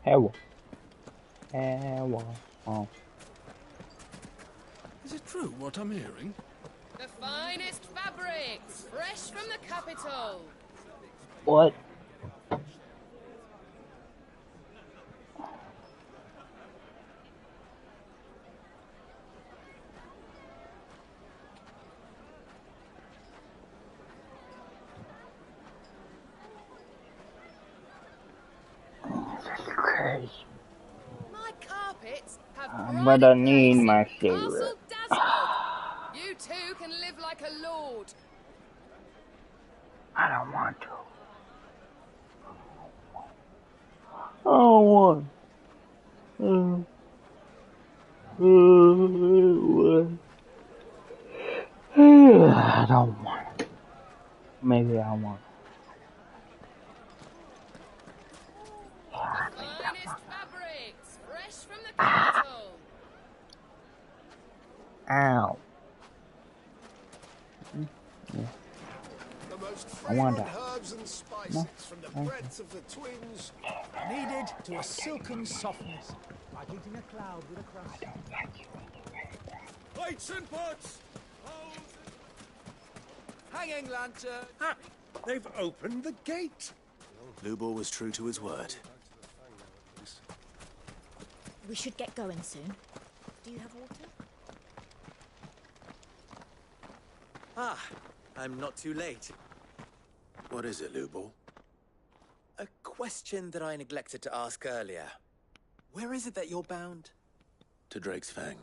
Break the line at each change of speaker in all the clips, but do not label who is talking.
Hell. Hell. Oh.
Is it true what I'm hearing?
The finest fabrics, fresh from the capital.
What? Crazy.
My carpets have
I'm
pride
gonna
of
need
place
my
in
cigarette.
Castle Dasburg. You too can live like a lord.
I don't want to. I don't want. I don't want. Maybe I want.
The finest fabrics, fresh from the capital.
Ow. Yeah.
The most
I want
fragrant
that.
herbs and spices
No.
from the
Thank you.
breads of the twins.
Kneaded to a silken softness, like eating a cloud with a crust.
Plates and pots!
Hanging lantern!
Ah, they've opened the gate.
Lubor was true to his word.
We should get going soon. Do you have water?
Ah, I'm not too late. What is it, Lubor? A question that I neglected to ask earlier. Where is it that you're bound? To Drake's Fang.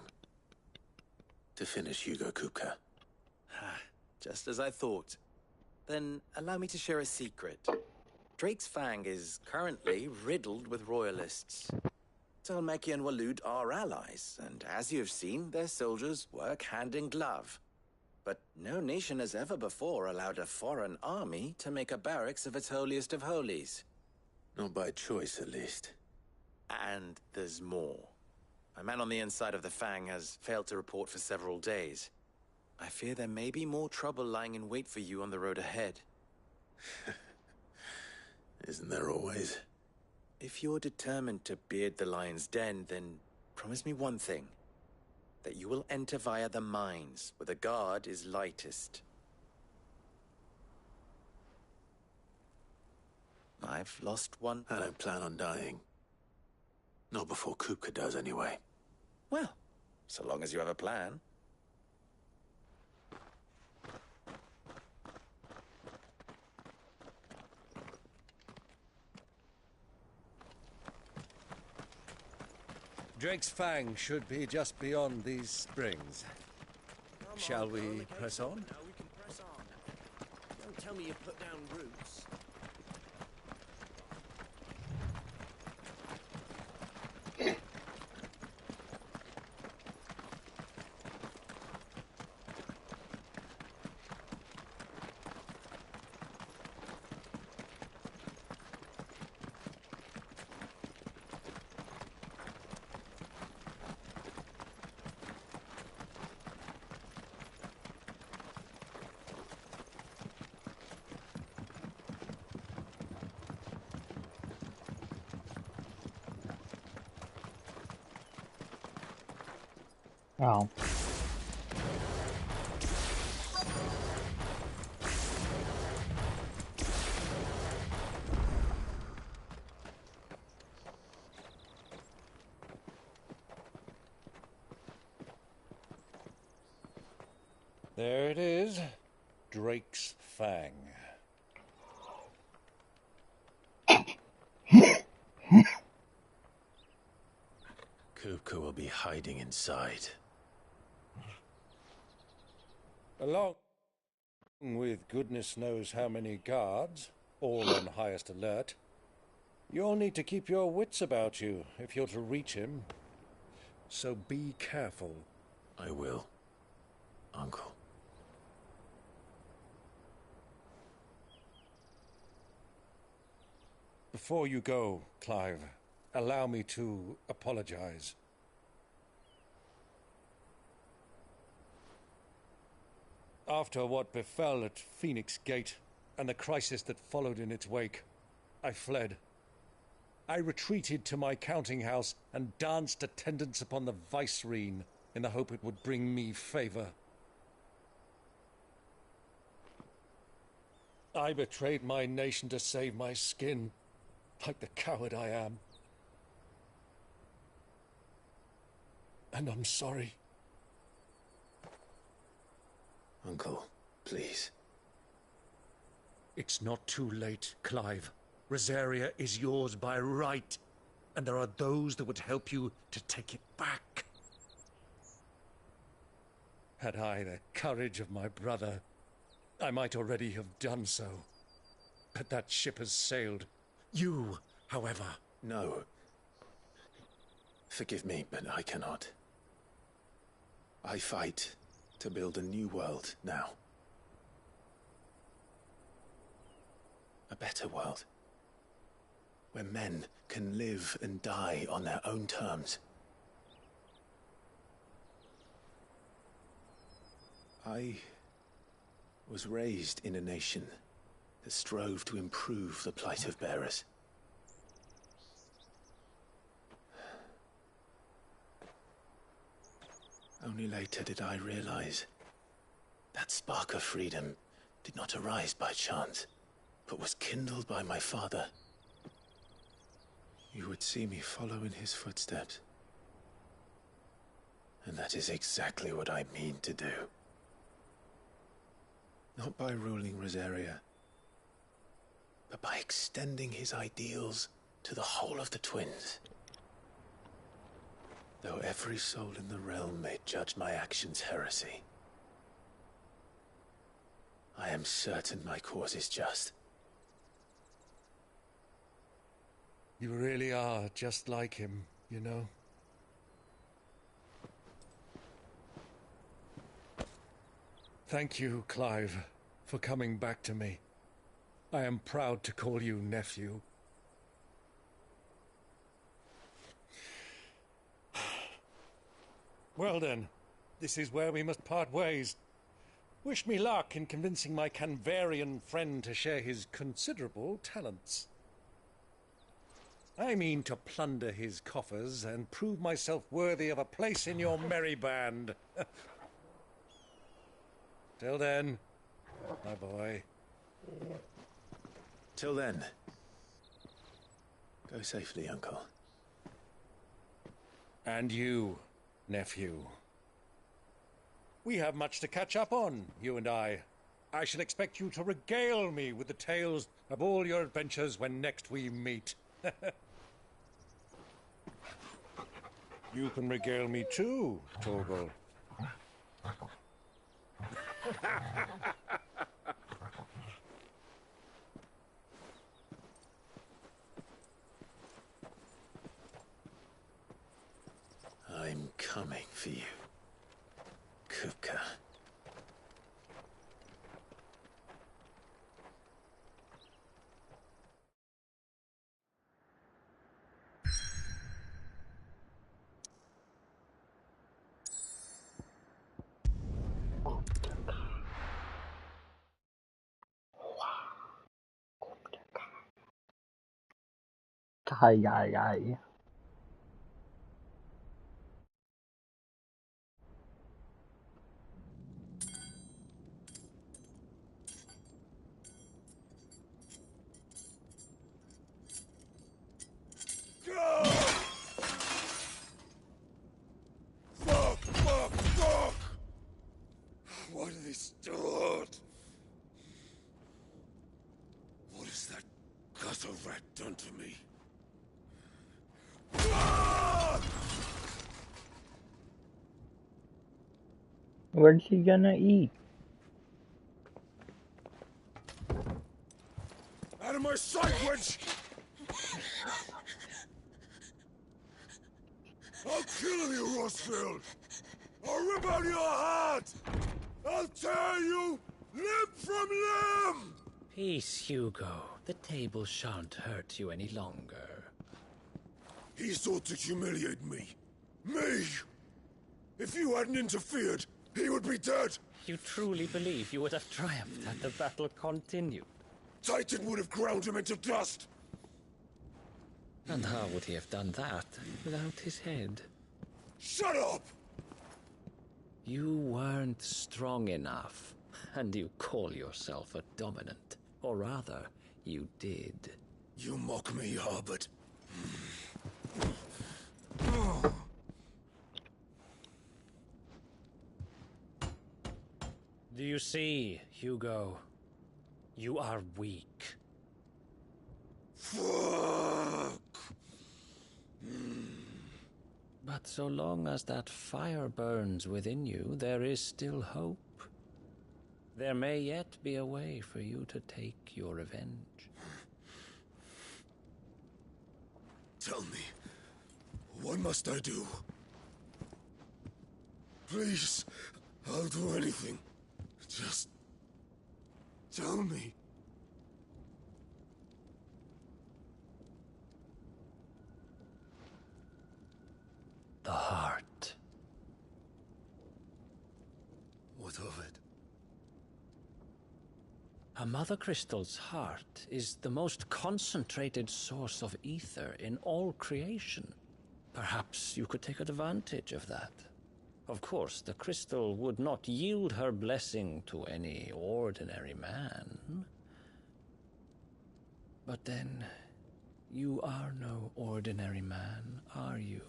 To finish Hugo Kupka. Just as I thought. Then allow me to share a secret. Drake's Fang is currently riddled with royalists. Talmeki and Walud are allies, and as you've seen, their soldiers work hand in glove. But no nation has ever before allowed a foreign army to make a barracks of its holiest of holies. Not by choice, at least. And there's more. A man on the inside of the Fang has failed to report for several days. I fear there may be more trouble lying in wait for you on the road ahead. Isn't there always? If you're determined to beard the lion's den, then promise me one thing. That you will enter via the mines, where the guard is lightest. I've lost one. I don't plan on dying. Not before Kupka does, anyway. Well, so long as you have a plan.
Drake's Fang should be just beyond these springs. Shall we press on?
No, we can press on. Don't tell me you put down roots.
Oh.
There it is. Drake's Fang.
Kupka will be hiding inside.
Along with goodness knows how many guards, all on highest alert, you'll need to keep your wits about you if you're to reach him. So be careful.
I will, Uncle.
Before you go, Clive, allow me to apologize. After what befell at Phoenix Gate and the crisis that followed in its wake, I fled. I retreated to my counting house and danced attendance upon the vicereine in the hope it would bring me favor. I betrayed my nation to save my skin, like the coward I am. And I'm sorry.
Uncle, please.
It's not too late, Clive. Rosaria is yours by right, and there are those that would help you to take it back. Had I the courage of my brother, I might already have done so. But that ship has sailed. You, however...
No. Forgive me, but I cannot. I fight to build a new world now. A better world. Where men can live and die on their own terms. I was raised in a nation that strove to improve the plight of bearers. Only later did I realize that spark of freedom did not arise by chance, but was kindled by my father. You would see me follow in his footsteps. And that is exactly what I mean to do. Not by ruling Rosaria, but by extending his ideals to the whole of the twins. Though every soul in the realm may judge my actions heresy, I am certain my cause is just.
You really are just like him, you know. Thank you, Clive, for coming back to me. I am proud to call you nephew. Well then, this is where we must part ways. Wish me luck in convincing my Canvarian friend to share his considerable talents. I mean to plunder his coffers and prove myself worthy of a place in your merry band. Till then, my boy.
Till then, go safely, Uncle.
And you, nephew. We have much to catch up on, you and I. I shall expect you to regale me with the tales of all your adventures when next we meet. You can regale me too, Torgal.
I'm coming for you, Kupka.
Ay, ay, ay.
Fuck! What are they stored? What has that gutter rat done to me?
Where's he gonna eat?
Out of my sight, witch! I'll kill you, Rosfield! I'll rip out your heart! I'll tear you limb from limb!
Peace, Hugo. The table shan't hurt you any longer.
He sought to humiliate me. Me! If you hadn't interfered, he would be dead!
You truly believe you would have triumphed had the battle continued?
Titan would have ground him into dust!
And how would he have done that without his head?
Shut up!
You weren't strong enough, and you call yourself a dominant. Or rather, you did.
You mock me, Harbert.
Do you see, Hugo? You are weak.
Fuck!
But so long as that fire burns within you, there is still hope. There may yet be a way for you to take your revenge.
Tell me, what must I do? Please, I'll do anything. Just tell me.
The heart.
What of it?
A Mother Crystal's heart is the most concentrated source of ether in all creation. Perhaps you could take advantage of that. Of course, the crystal would not yield her blessing to any ordinary man. But then, you are no ordinary man, are you,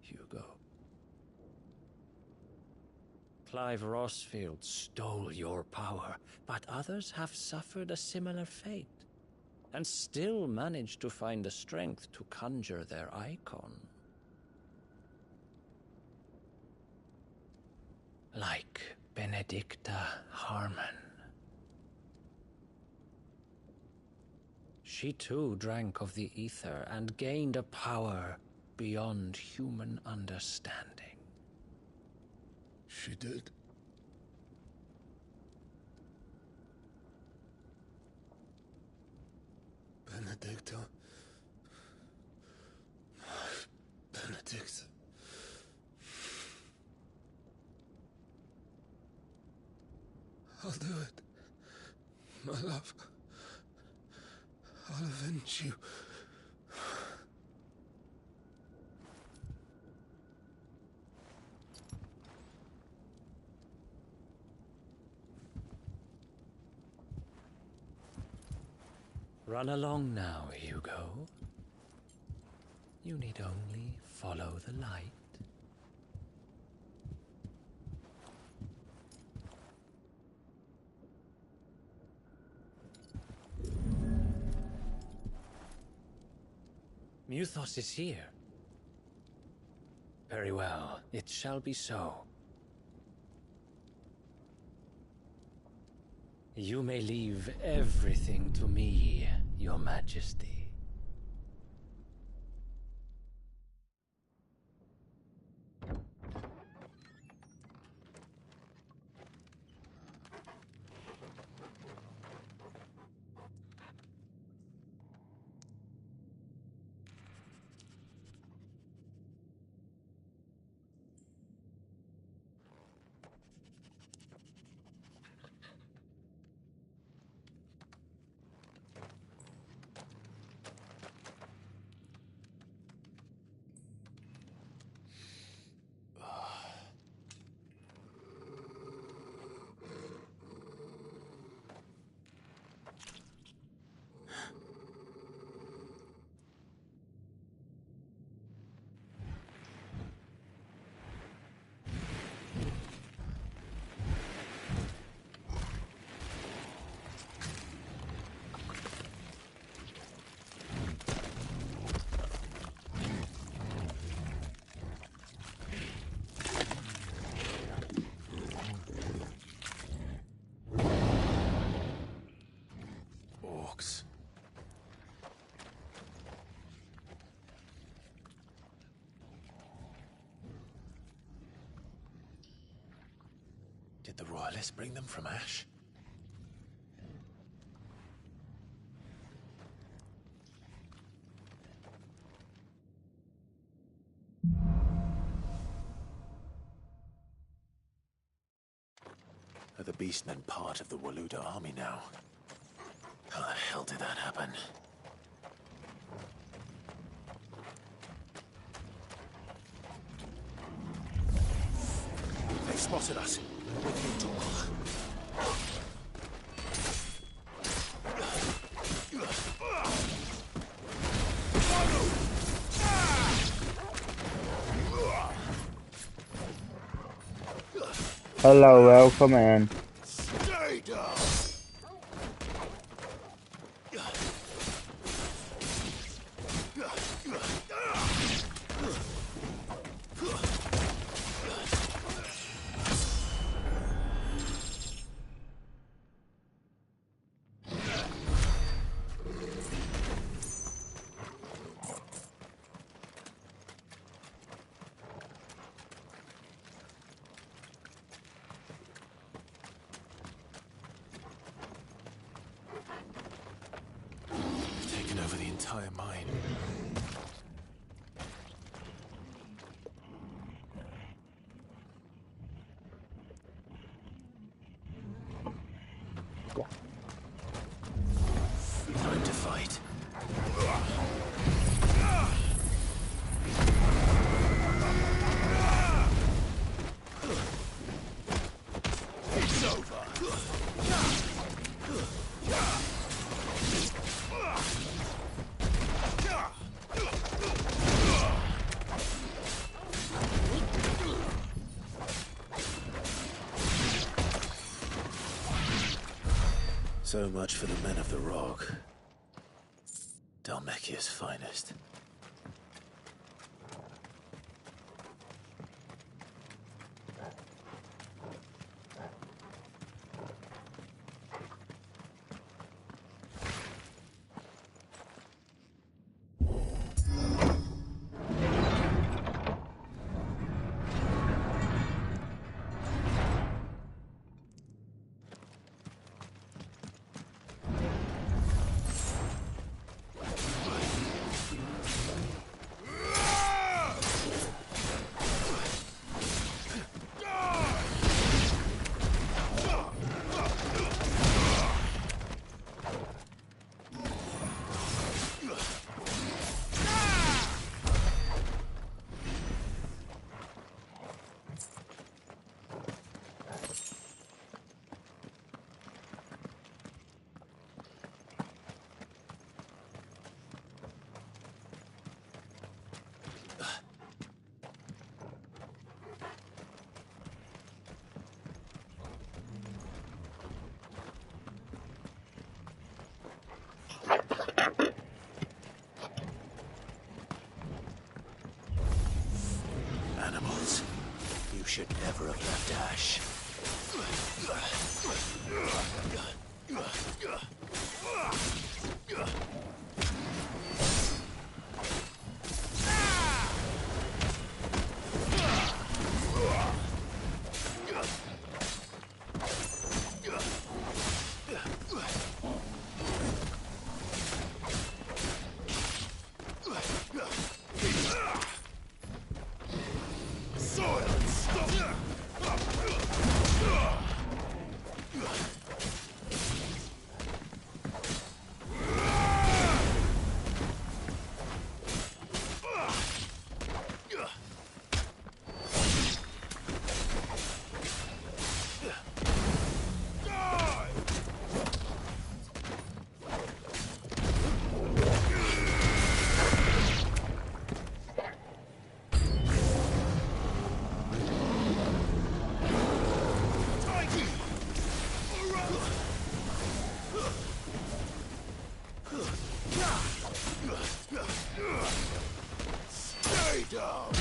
Hugo? Clive Rossfield stole your power, but others have suffered a similar fate, and still managed to find the strength to conjure their icon. Like Benedicta Harmon. She too drank of the ether and gained a power beyond human understanding.
She did. Benedicta. Benedicta. I'll do it. My love. I'll avenge you.
Run along now, Hugo. You need only follow the light. Muthos is here. Very well, it shall be so. You may leave everything to me, Your Majesty.
Orcs.
Did the Royalists bring them from Ash? Are the Beastmen part of the Waluda army now? How the hell did that happen? spotted us. With your tool.
Hello, welcome in.
Stay down. Taken over the entire mine. Time to fight. It's over. So much for the men of the Rock. Dhalmekia's finest. Animals. You should never have left Ash. Stay down.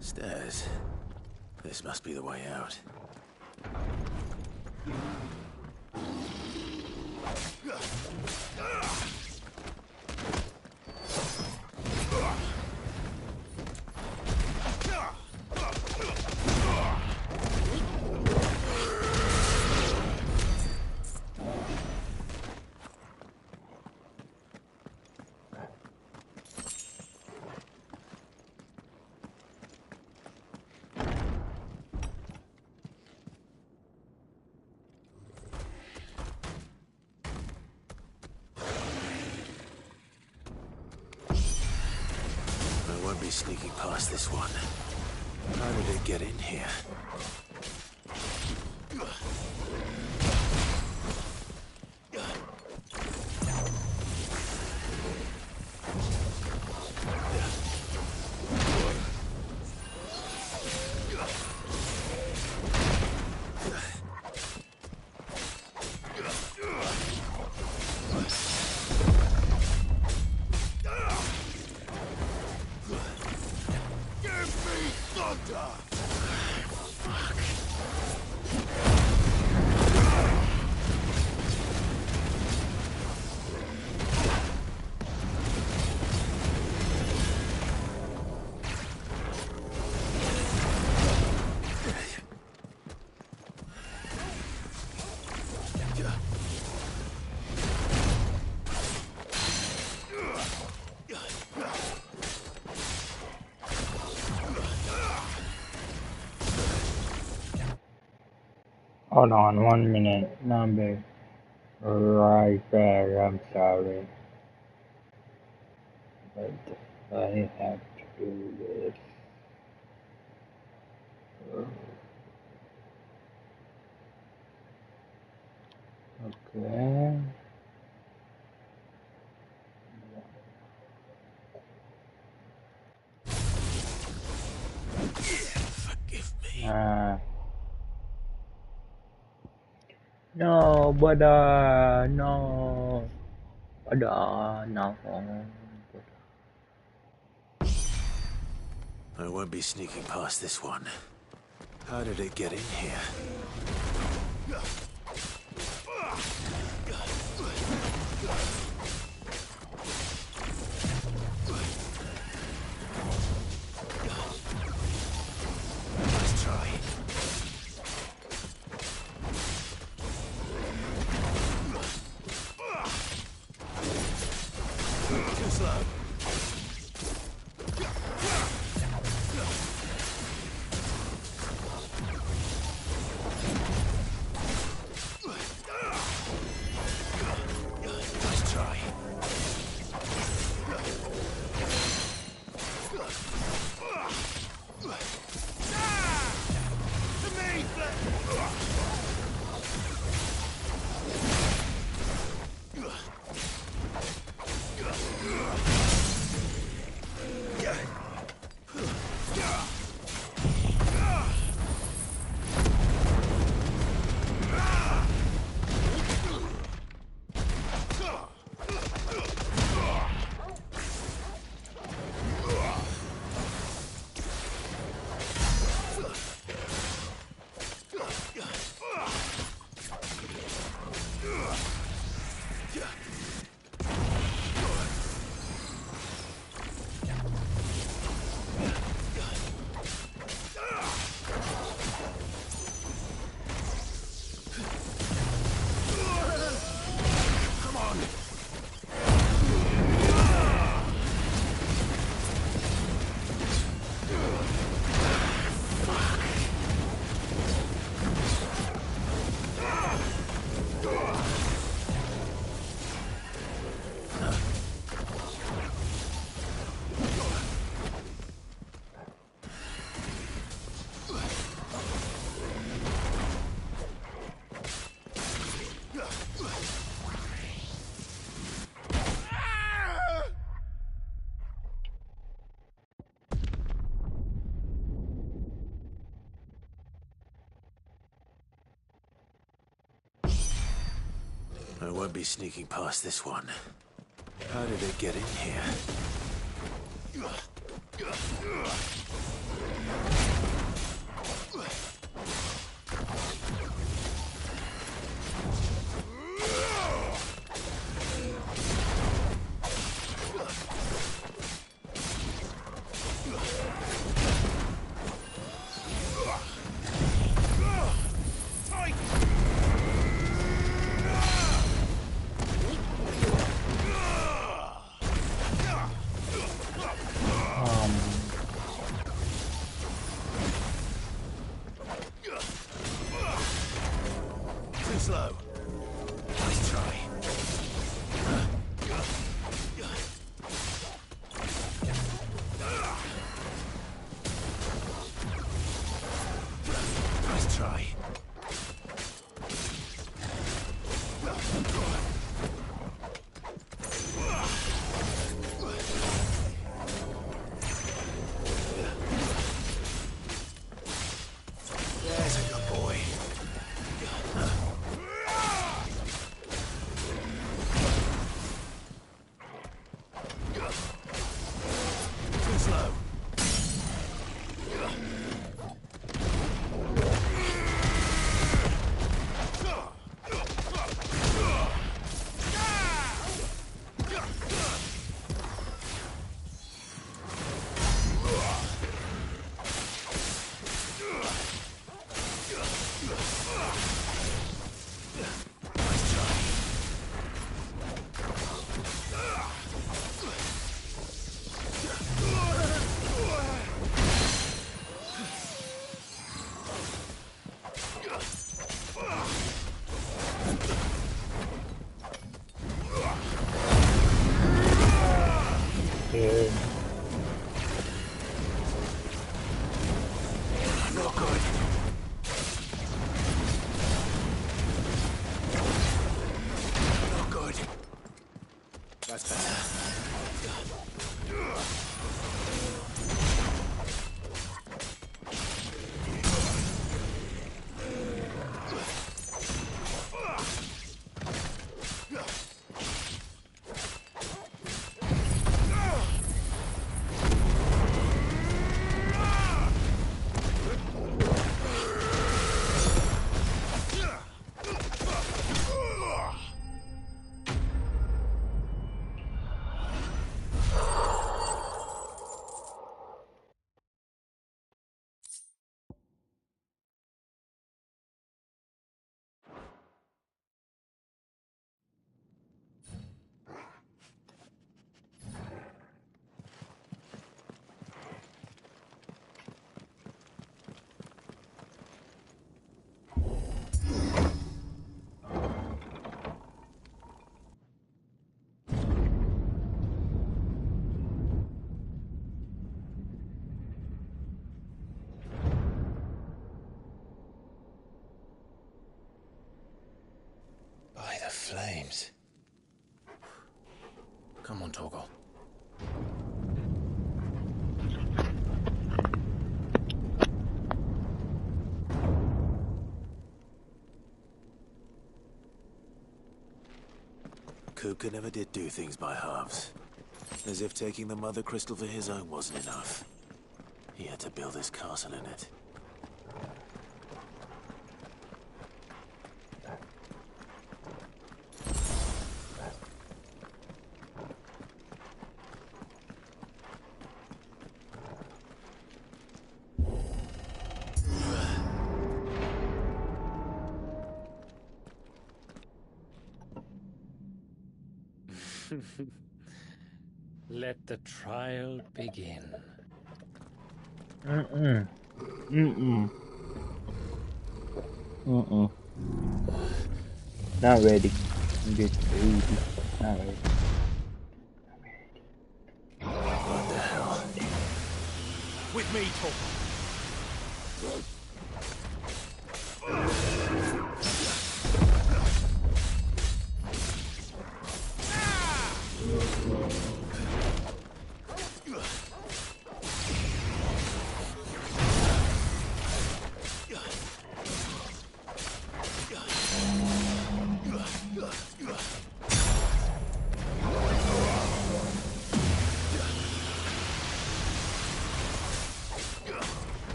Stairs. This must be the way out. I won't be sneaking past this one. How did it get in here?
Hold on 1 minute. I'll be right back. I'm sorry. But I have to do this. Okay.
Forgive me.
No, but no. But no.
I won't be sneaking past this one. How did it get in here? Let's try. Too slow. Let's try. I won't be sneaking past this one. How did it get in here? Too slow. Nice try. Nice try. There's a good boy. Too slow.
Dude.
Not good. Not good. That's better. By the flames.
Come on, Torgal.
Kupka never did do things by halves. As if taking the Mother Crystal for his own wasn't enough. He had to build his castle in it.
Let the trial begin.
Mm-mm. Mm-mm. Mm-mm. Not ready. I'm just baby. Not ready.
What the hell?
With me, Torgal.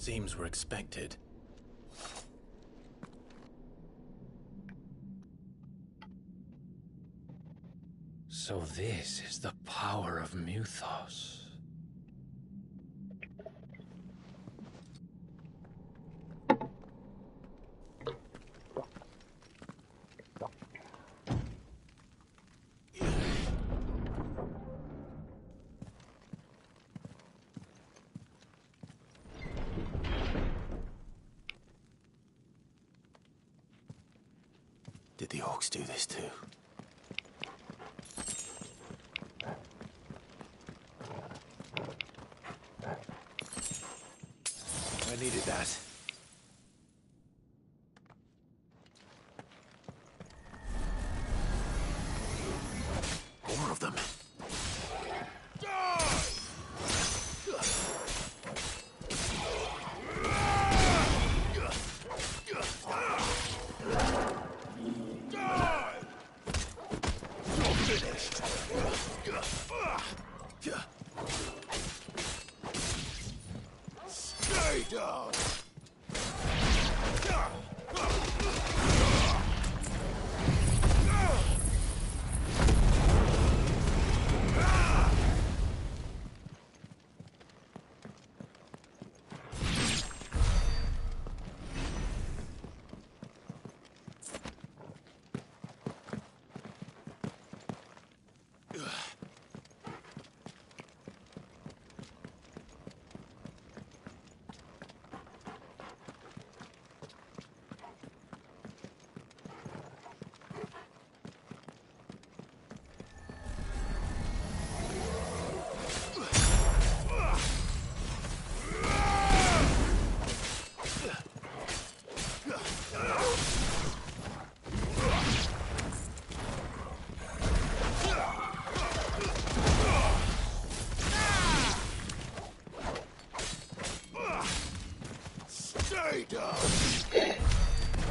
seams were expected.
So this is the power of Muthos.
Did the orcs do this too? I needed that. More of them. Stay down!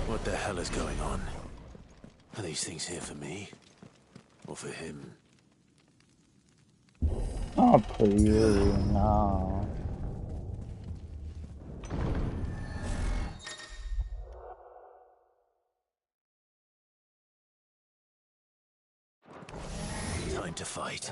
What the hell is going on? Are these things here for me? Or for him?
Not for you, no.
Time to fight.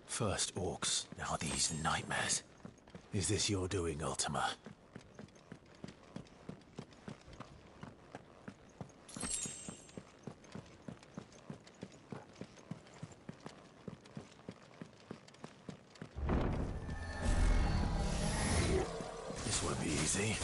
First orcs, now these nightmares. Is this your doing, Ultima? This won't be easy.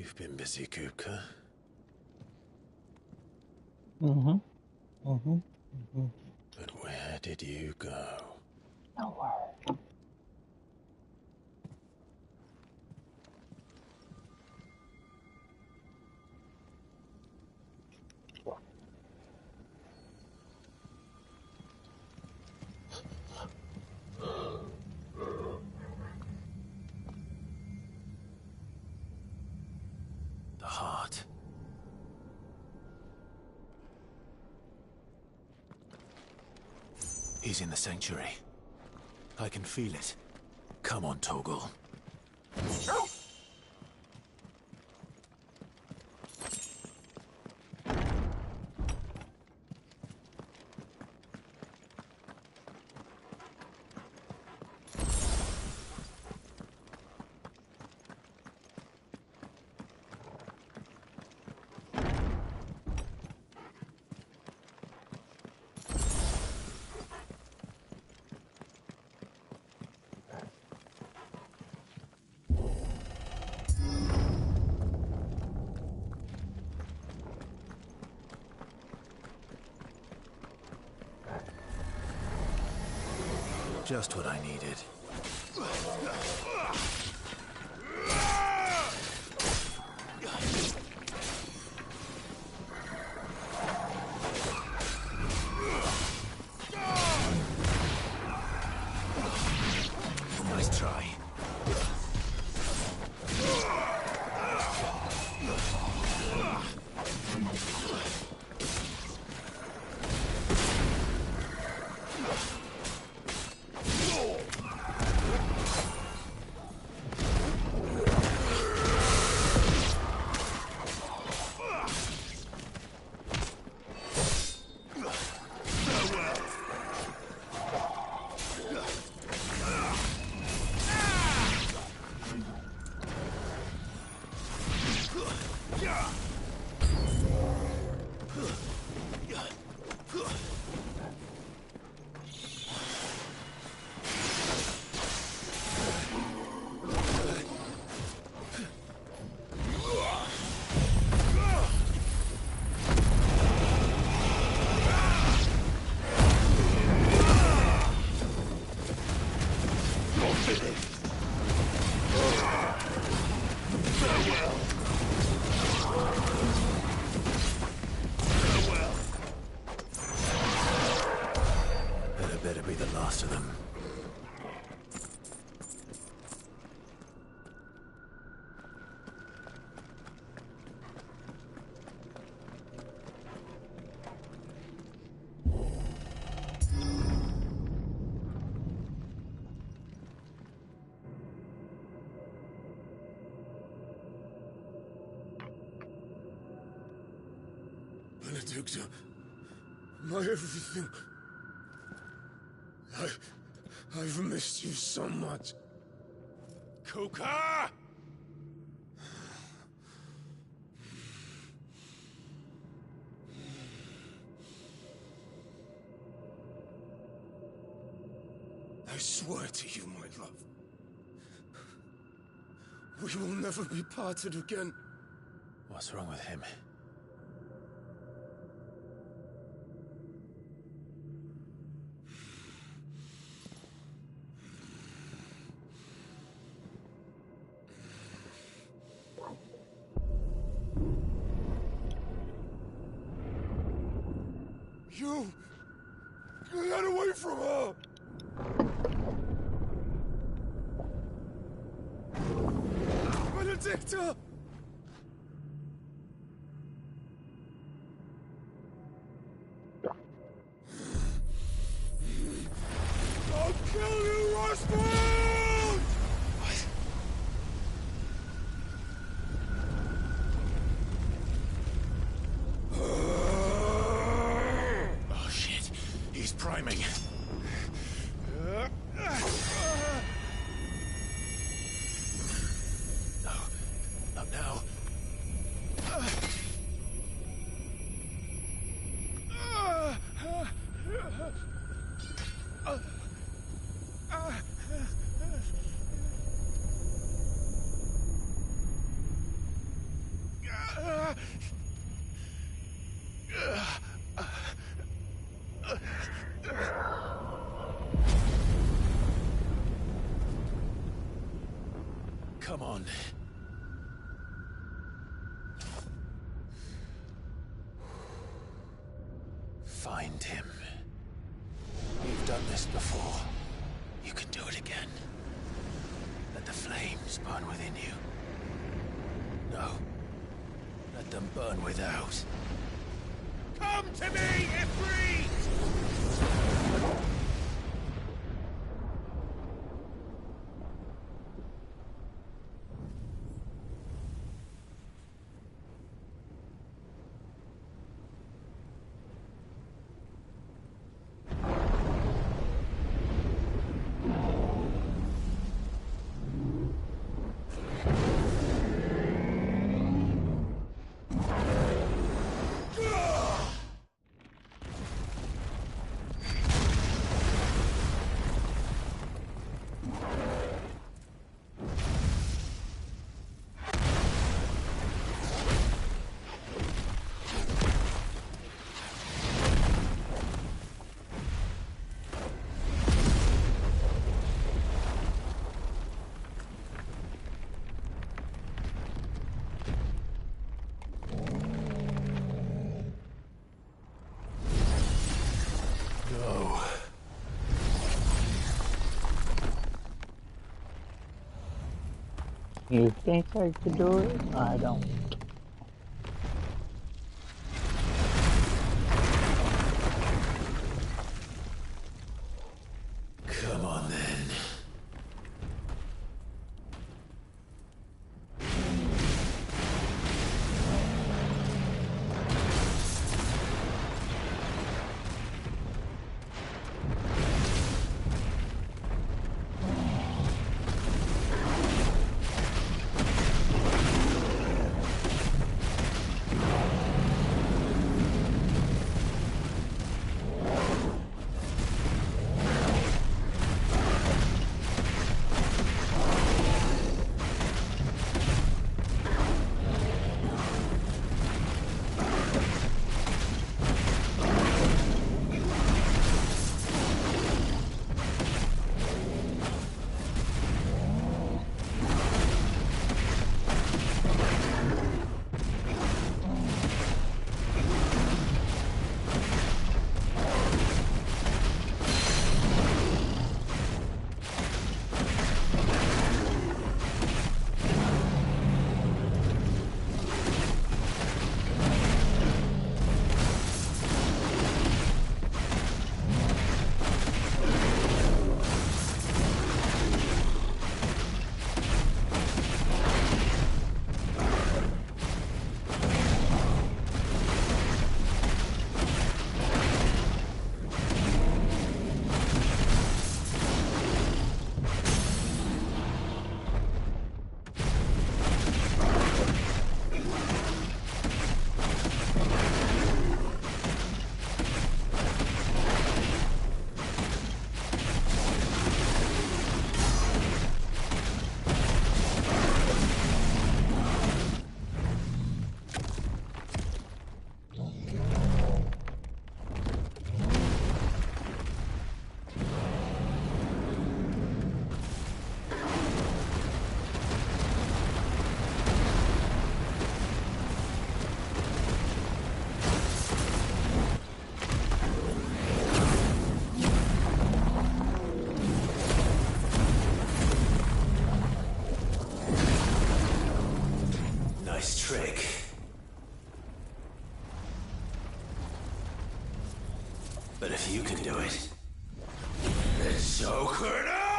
You've been busy, Kupka. But where did you go?
Nowhere.
The heart. He's in the sanctuary. I can feel it. Come on, Torgal. Just what I needed. Nice try. Better be the last of them.
Benedikta, my everything. I've missed you so much. Kupka! I swear to you, my love, we will never be parted again.
What's wrong with him?
You! Get away from her! Benedikta! I'll kill you, Rasputin! What?
Oh shit, he's priming. No, not now. Come on. Find him. You've done this before. You can do it again. Let the flames burn within you. No. Let them burn without.
Come to me, Ifrit!
You think I could do it? I don't.
Come on then. Trick. But if you can do it, then so could I!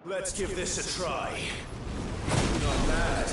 Let's give this a try. Not bad.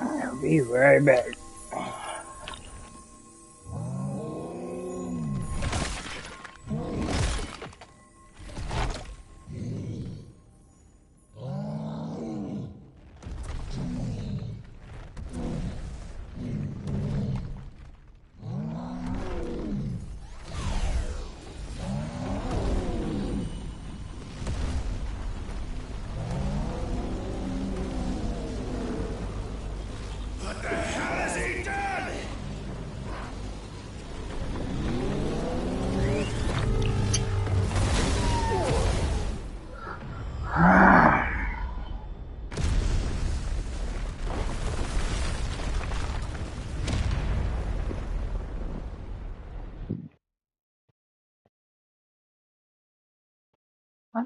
I'll be right back. What?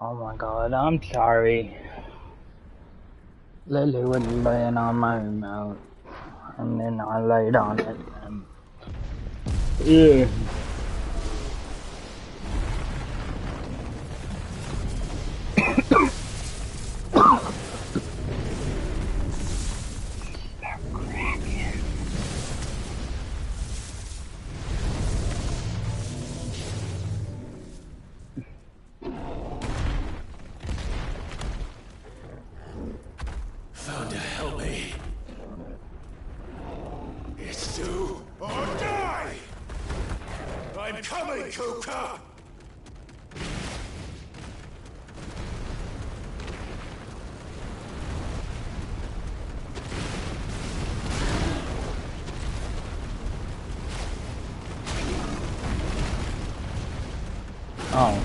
Oh my god, I'm sorry. Lily wasn't laying on my remote, and then I laid on it, and yeah.
Found to help me. It's do or die! I'm coming, Kuka!
Oh.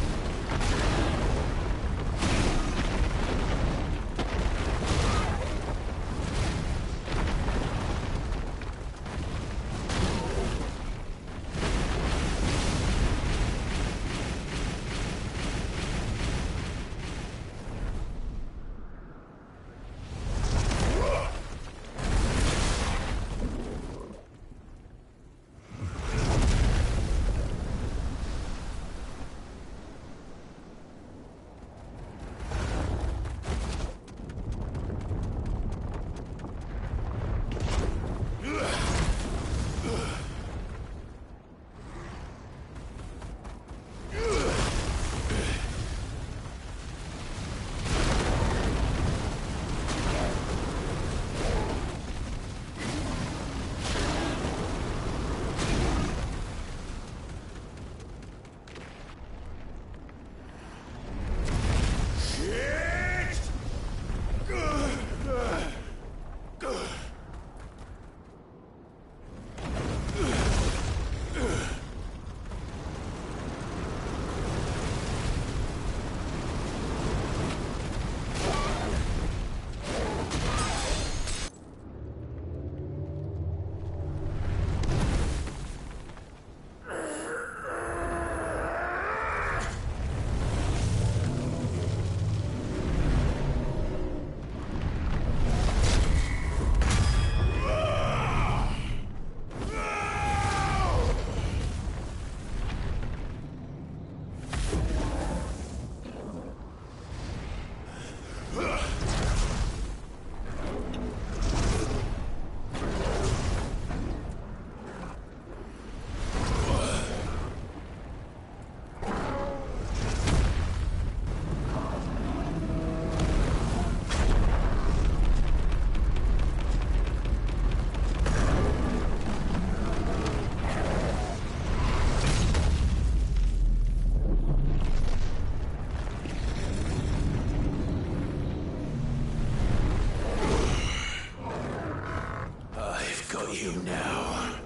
got you now.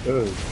Good.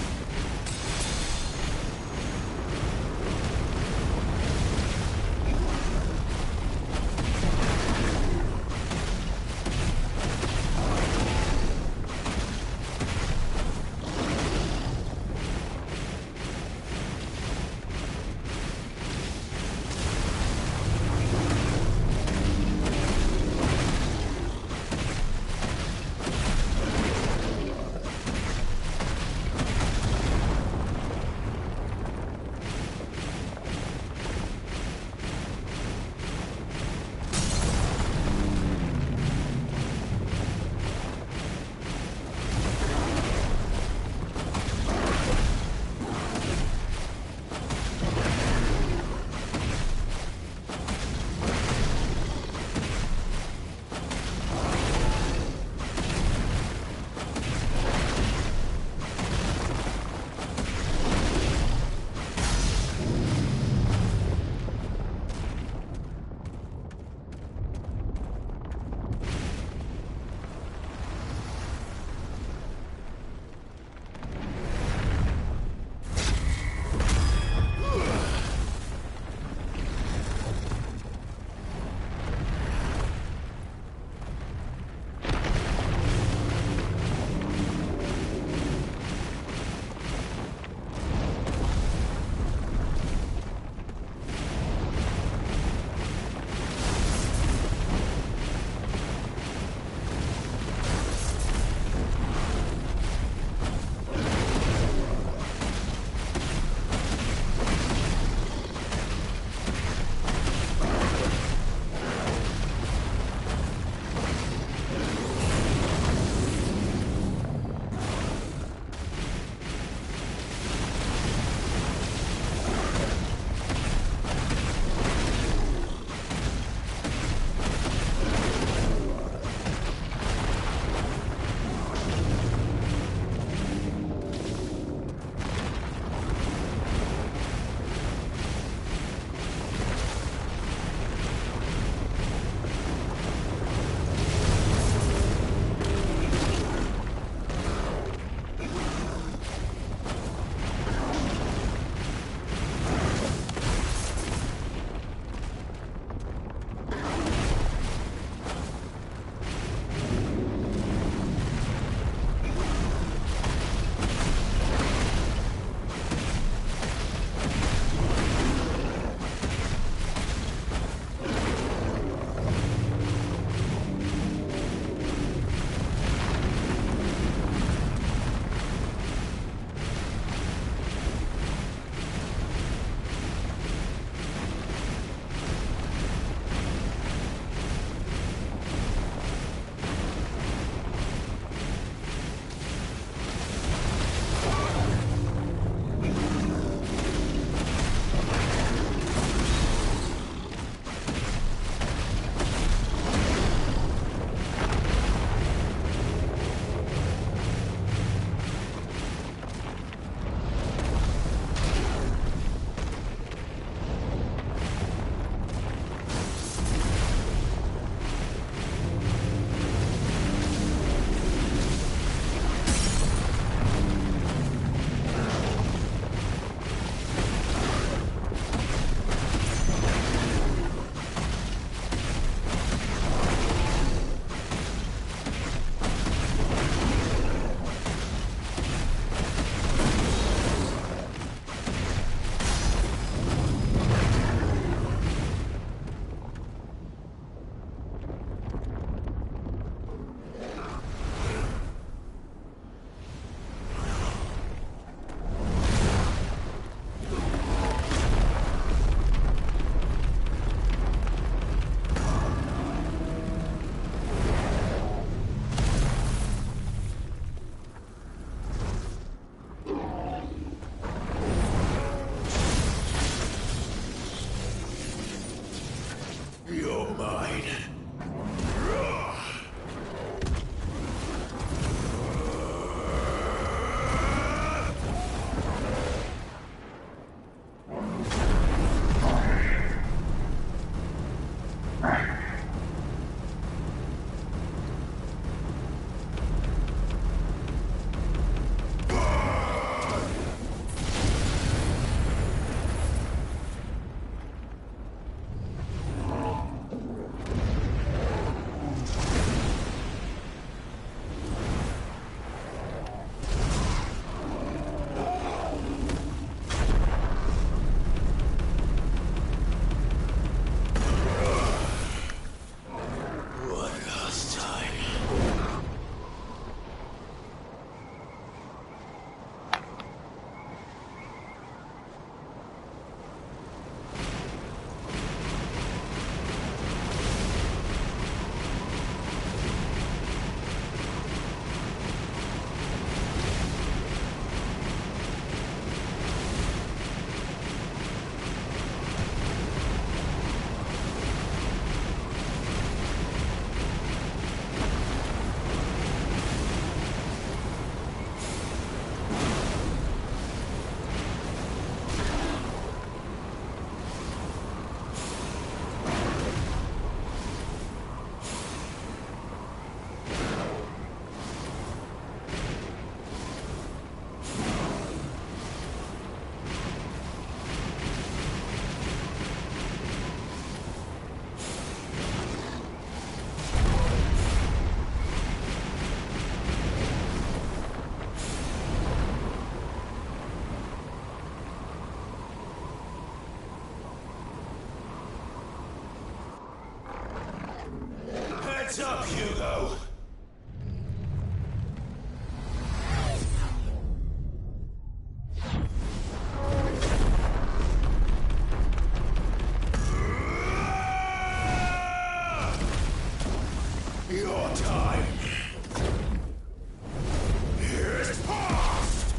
What's up, Hugo? Your time is past!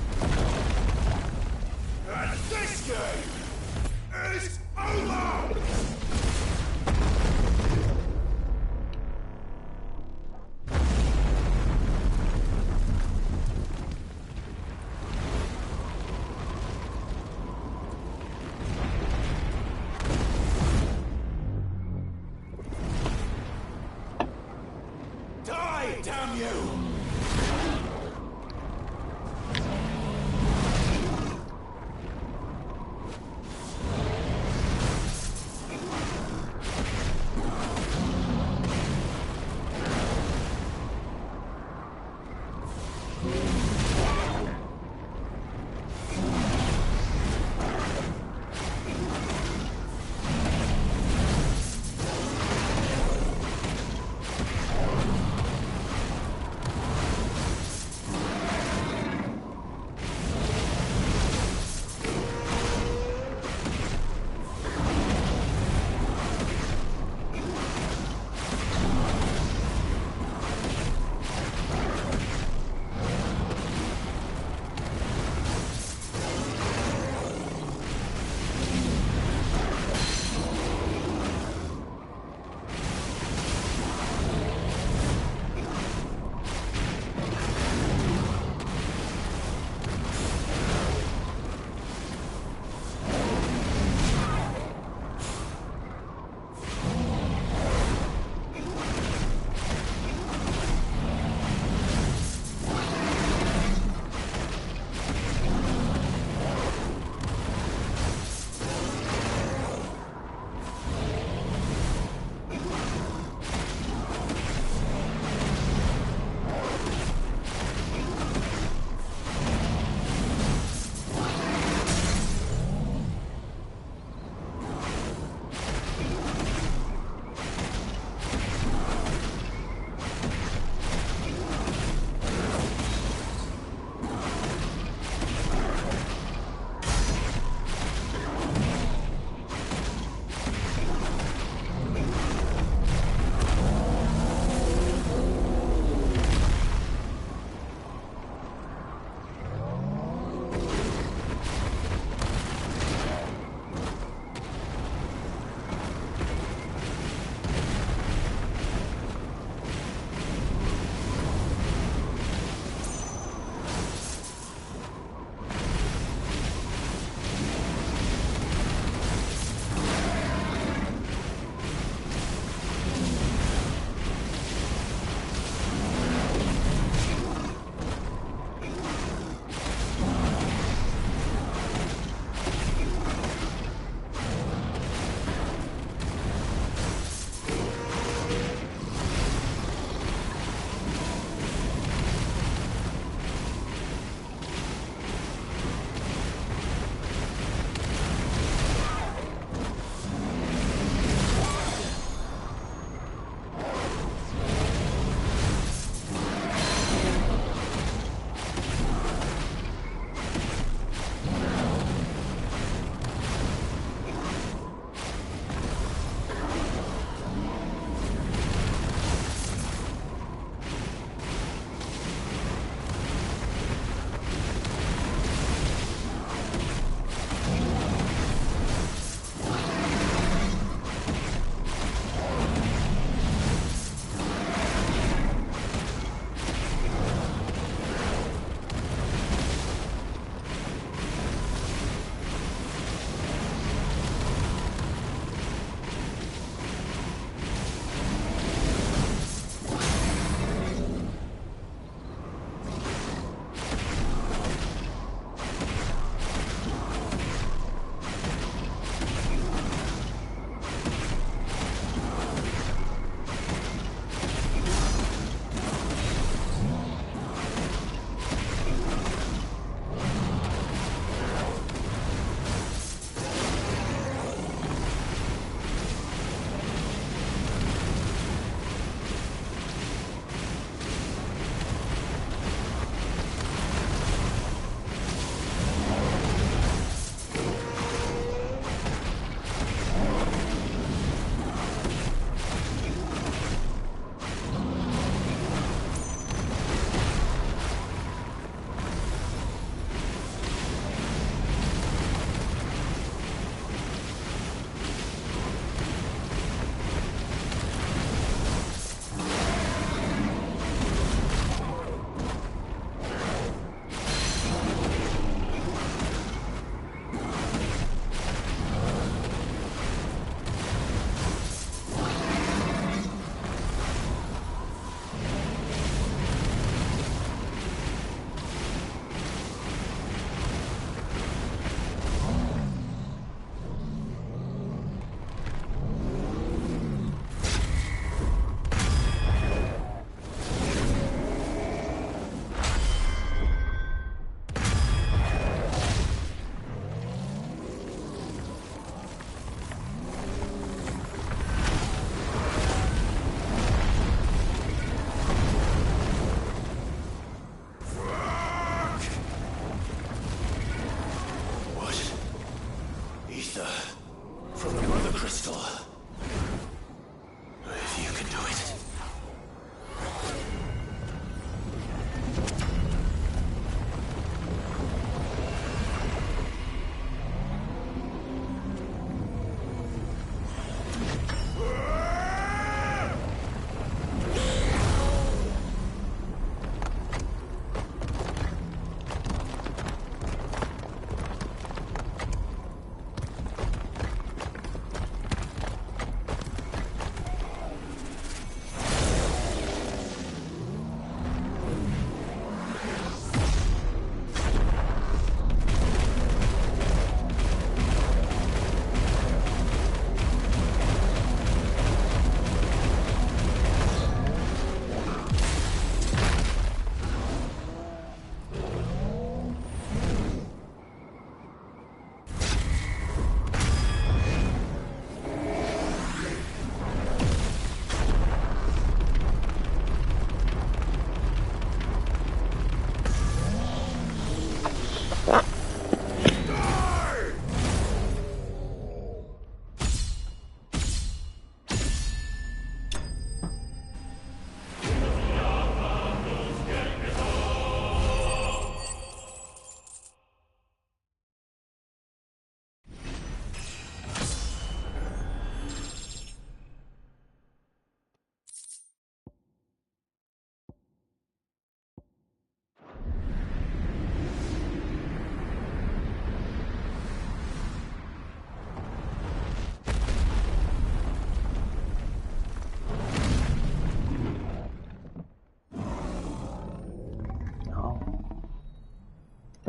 And this game is over! Die, damn you!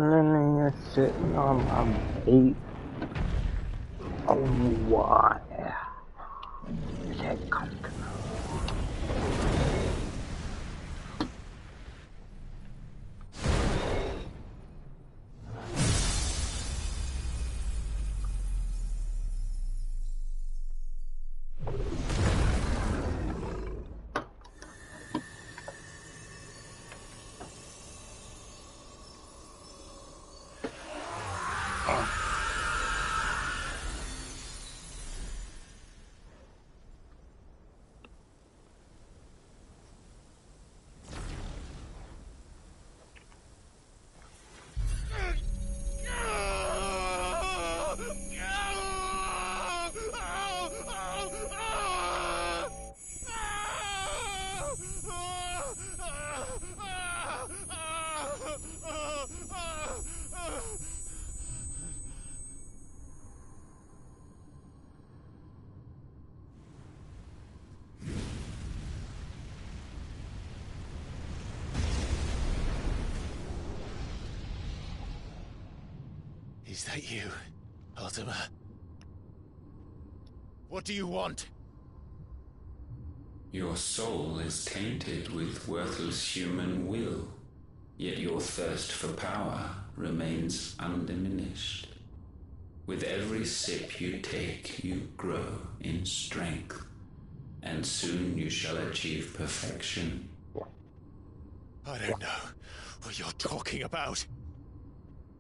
And you're sitting on my feet. Oh, why? Get comfortable.
Is that you, Ultima? What do you want?
Your soul is tainted with worthless human will, yet your thirst for power remains undiminished. With every sip you take, you grow in strength, and soon you shall achieve perfection.
I don't know what you're talking about.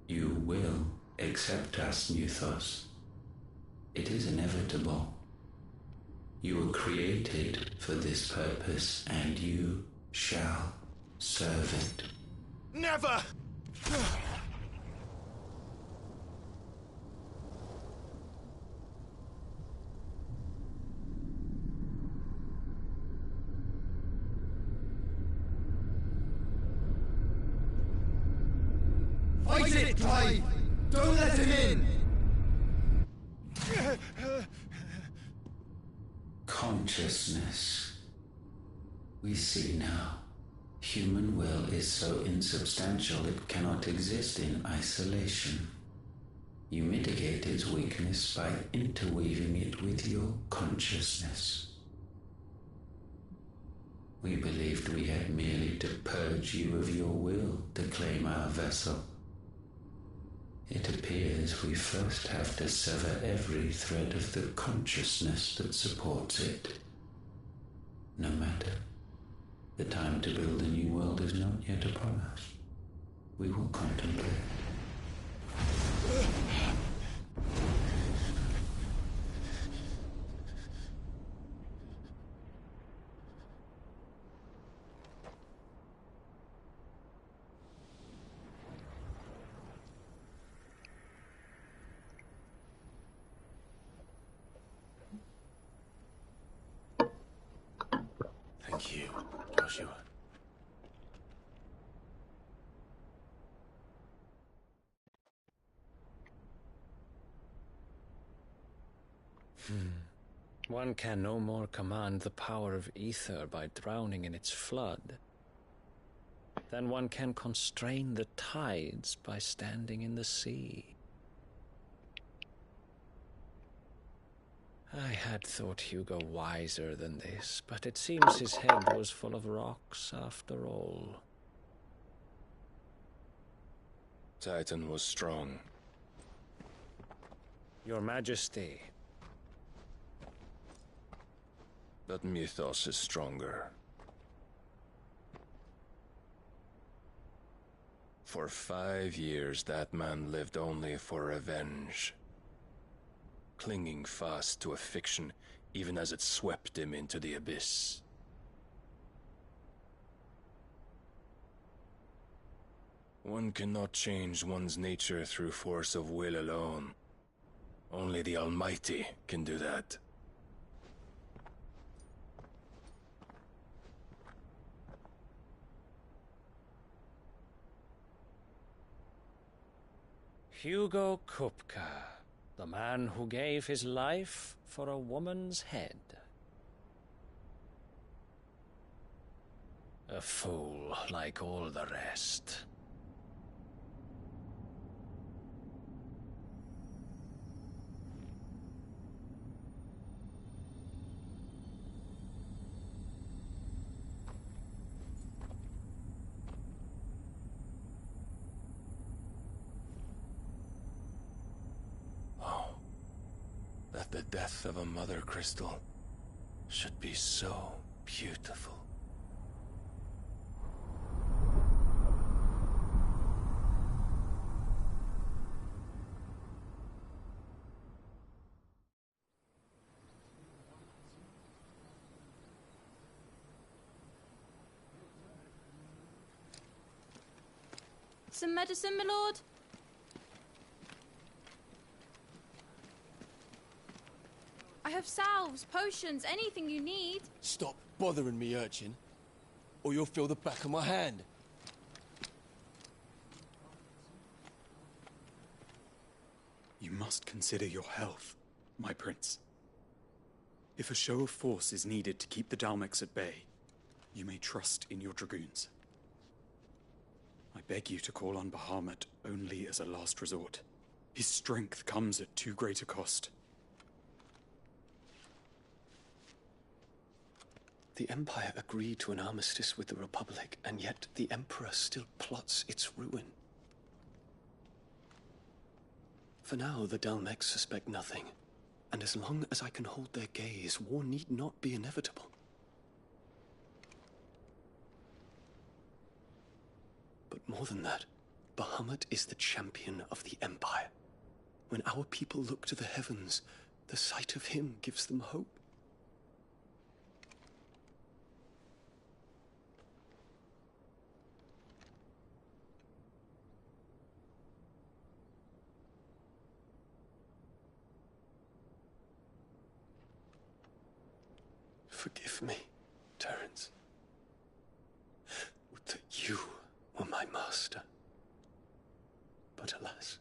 You will accept us, Nuthos. It is inevitable. You were created for this purpose, and you shall serve it.
Never!
Fight it, Clive! Don't let him in!
Consciousness. We see now. Human will is so insubstantial it cannot exist in isolation. You mitigate its weakness by interweaving it with your consciousness. We believed we had merely to purge you of your will to claim our vessel. It appears we first have to sever every thread of the consciousness that supports it. No matter. The time to build a new world is not yet upon us. We will contemplate.
Thank you, Joshua.
One can no more command the power of ether by drowning in its flood than one can constrain the tides by standing in the sea. I had thought Hugo wiser than this, but it seems his head was full of rocks after all.
Titan was strong.
Your Majesty.
But Mythos is stronger.
For 5 years, that man lived only for revenge, clinging fast to a fiction even as it swept him into the abyss. One cannot change one's nature through force of will alone. Only the Almighty can do that.
Hugo Kupka, the man who gave his life for a woman's head. A fool like all the rest.
That the death of a mother crystal should be so beautiful.
Some medicine, my lord? I have salves, potions, anything you need.
Stop bothering me, urchin, or you'll feel the back of my hand.
You must consider your health, my prince. If a show of force is needed to keep the Dalmex at bay, you may trust in your dragoons. I beg you to call on Bahamut only as a last resort. His strength comes at too great a cost.
The Empire agreed to an armistice with the Republic, and yet the Emperor still plots its ruin. For now, the Dalmex suspect nothing, and as long as I can hold their gaze, war need not be inevitable. But more than that, Bahamut is the champion of the Empire. When our people look to the heavens, the sight of him gives them hope. Forgive me, Terence. Would that you were my master. But alas.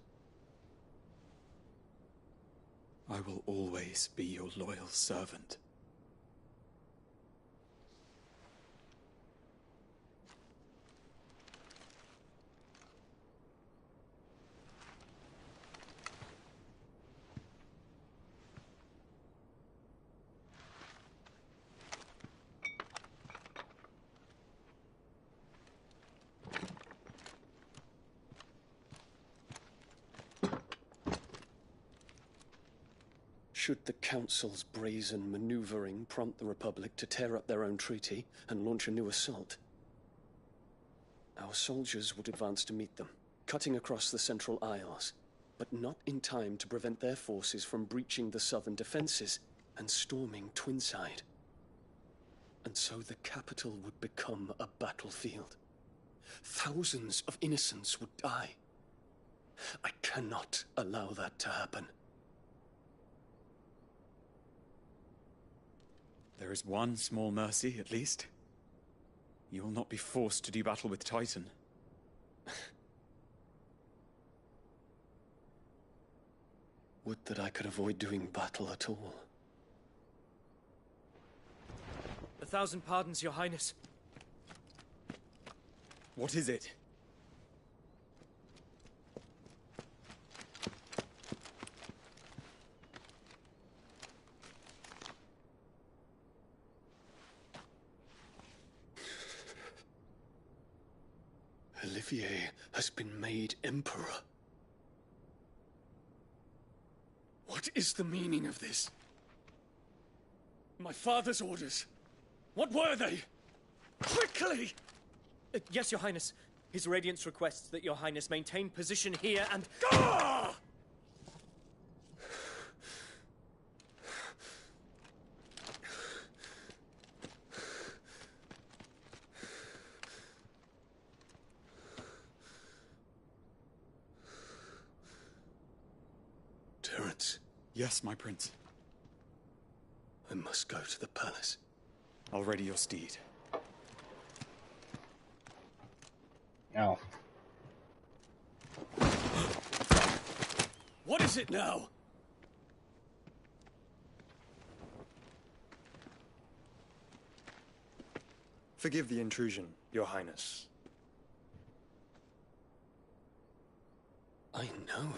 I will always be your loyal servant.
Should the Council's brazen maneuvering prompt the Republic to tear up their own treaty and launch a new assault, our soldiers would advance to meet them, cutting across the Central Isles, but not in time to prevent their forces from breaching the southern defenses and storming Twinside. And so the capital would become a battlefield. Thousands of innocents would die. I cannot allow that to happen.
There is one small mercy, at least. You will not be forced to do battle with Titan.
Would that I could avoid doing battle at all.
1,000 pardons, Your Highness.
What is it?
Olivier has been made Emperor. What is the meaning of this? My father's orders. What were they? Quickly!
Yes, Your Highness. His Radiance requests that your Highness maintain position here and...
Terence.
Yes, my prince.
I must go to the palace.
I'll ready your steed.
No.
What is it now?
Forgive the intrusion, Your Highness.
I know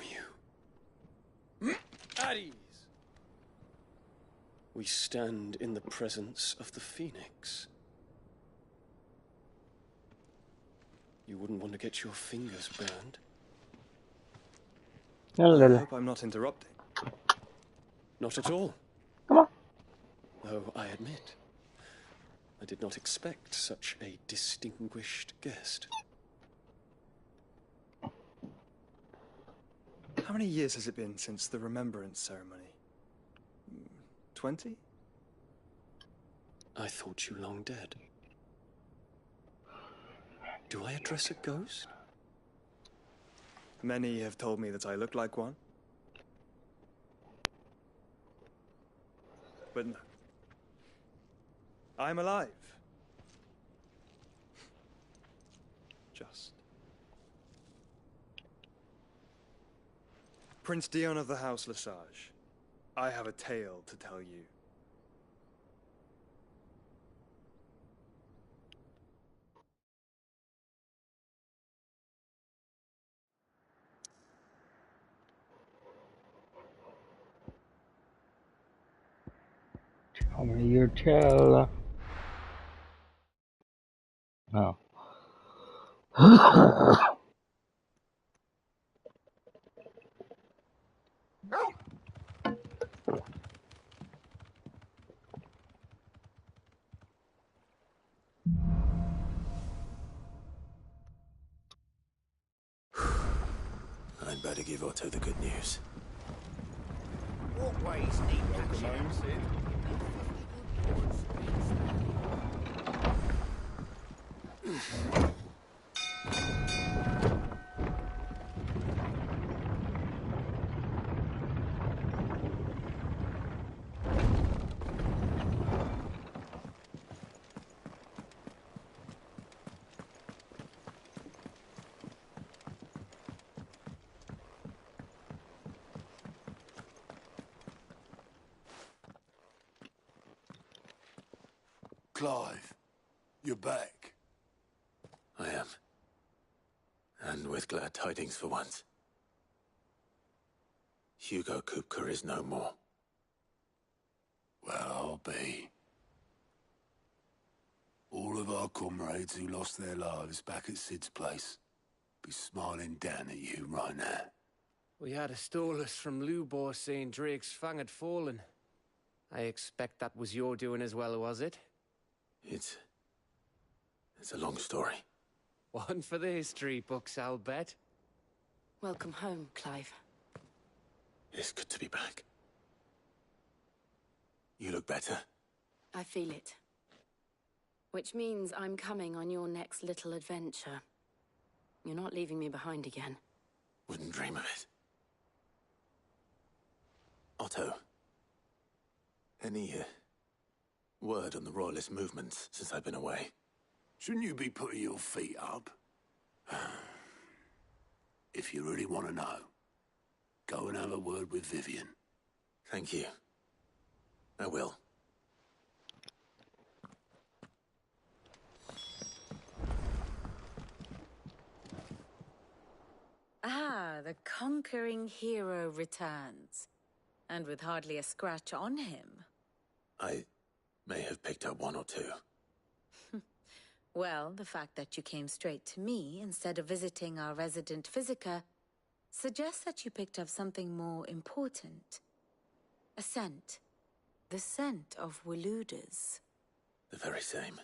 you. At ease. We stand in the presence of the Phoenix. You wouldn't want to get your fingers burned.
I hope I'm not interrupting.
Not at all.
Come on.
Though I admit, I did not expect such a distinguished guest.
How many years has it been since the Remembrance ceremony? 20?
I thought you long dead. Do I address a ghost?
Many have told me that I look like one. But no. I'm alive. Just. Prince Dion of the House Lesage, I have a tale to tell you.
Tell me your tale. Oh.
I'd better give Otto the good news.
Walkways need patching.
Clive, you're back. I am. And with glad tidings for once. Hugo Kupka is no more. Well, I'll be. All of our comrades who lost their lives back at Sid's place be smiling down at you right now.
We had a stolus from Lubor saying Drake's fang had fallen. I expect that was your doing as well, was it?
It's a long story.
One for the history books, I'll bet.
Welcome home, Clive.
It's good to be back. You look better.
I feel it. Which means I'm coming on your next little adventure. You're not leaving me behind again.
Wouldn't dream of it. Otto. Any word on the Royalist movements since I've been away? Shouldn't you be putting your feet up? If you really want to know, go and have a word with Vivian. Thank you. I will.
Ah, the conquering hero returns. And with hardly a scratch on him.
I may have picked up one or two.
Well, the fact that you came straight to me instead of visiting our resident Physica suggests that you picked up something more important. A scent. The scent of Walooders.
The very same.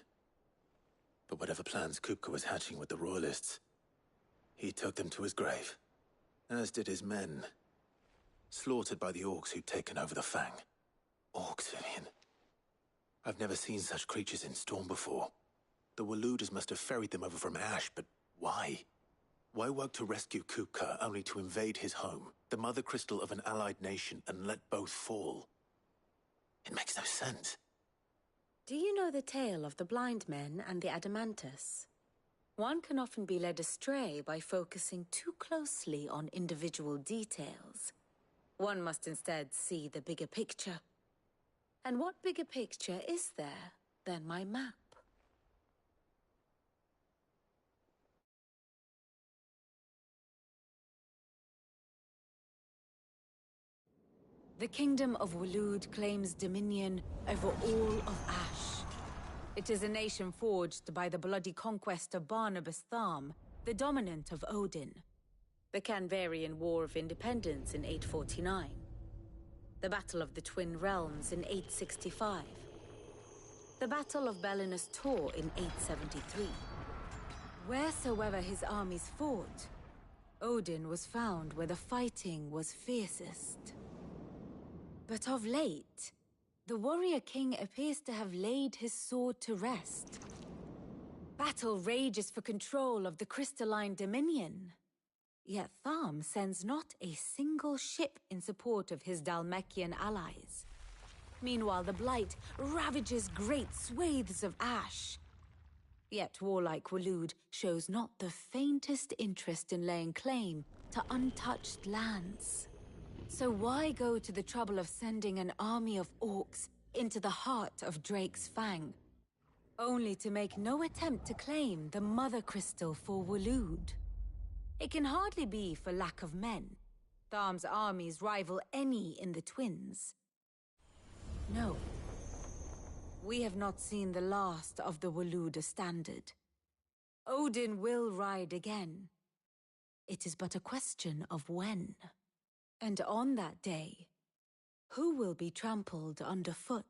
But whatever plans Kupka was hatching with the Royalists, He took them to his grave, as did his men. Slaughtered by the orcs who'd taken over the Fang. Orcs, Vivian. I've never seen such creatures in Storm before. The Waluders must have ferried them over from Ash, but why? Why work to rescue Kupka only to invade his home, the mother crystal of an allied nation, and let both fall? It makes no sense.
Do you know the tale of the blind men and the Adamantus? One can often be led astray by focusing too closely on individual details. One must instead see the bigger picture. And what bigger picture is there than my map? The Kingdom of Waloed claims dominion over all of Ash. It is a nation forged by the bloody conquest of Barnabas Tharm, the dominant of Odin. The Canvarian War of Independence in 849. The Battle of the Twin Realms in 865. The Battle of Belinus Tor in 873. Wheresoever his armies fought, Odin was found where the fighting was fiercest. But of late, the warrior king appears to have laid his sword to rest. Battle rages for control of the crystalline dominion. Yet Tharm sends not a single ship in support of his Dhalmekian allies. Meanwhile, the Blight ravages great swathes of Ash. Yet warlike Waloed shows not the faintest interest in laying claim to untouched lands. So why go to the trouble of sending an army of orcs into the heart of Drake's Fang, only to make no attempt to claim the Mother Crystal for Waloed? It can hardly be for lack of men. Tharm's armies rival any in the Twins. No. We have not seen the last of the Waloed standard. Odin will ride again. It is but a question of when. And on that day, who will be trampled underfoot?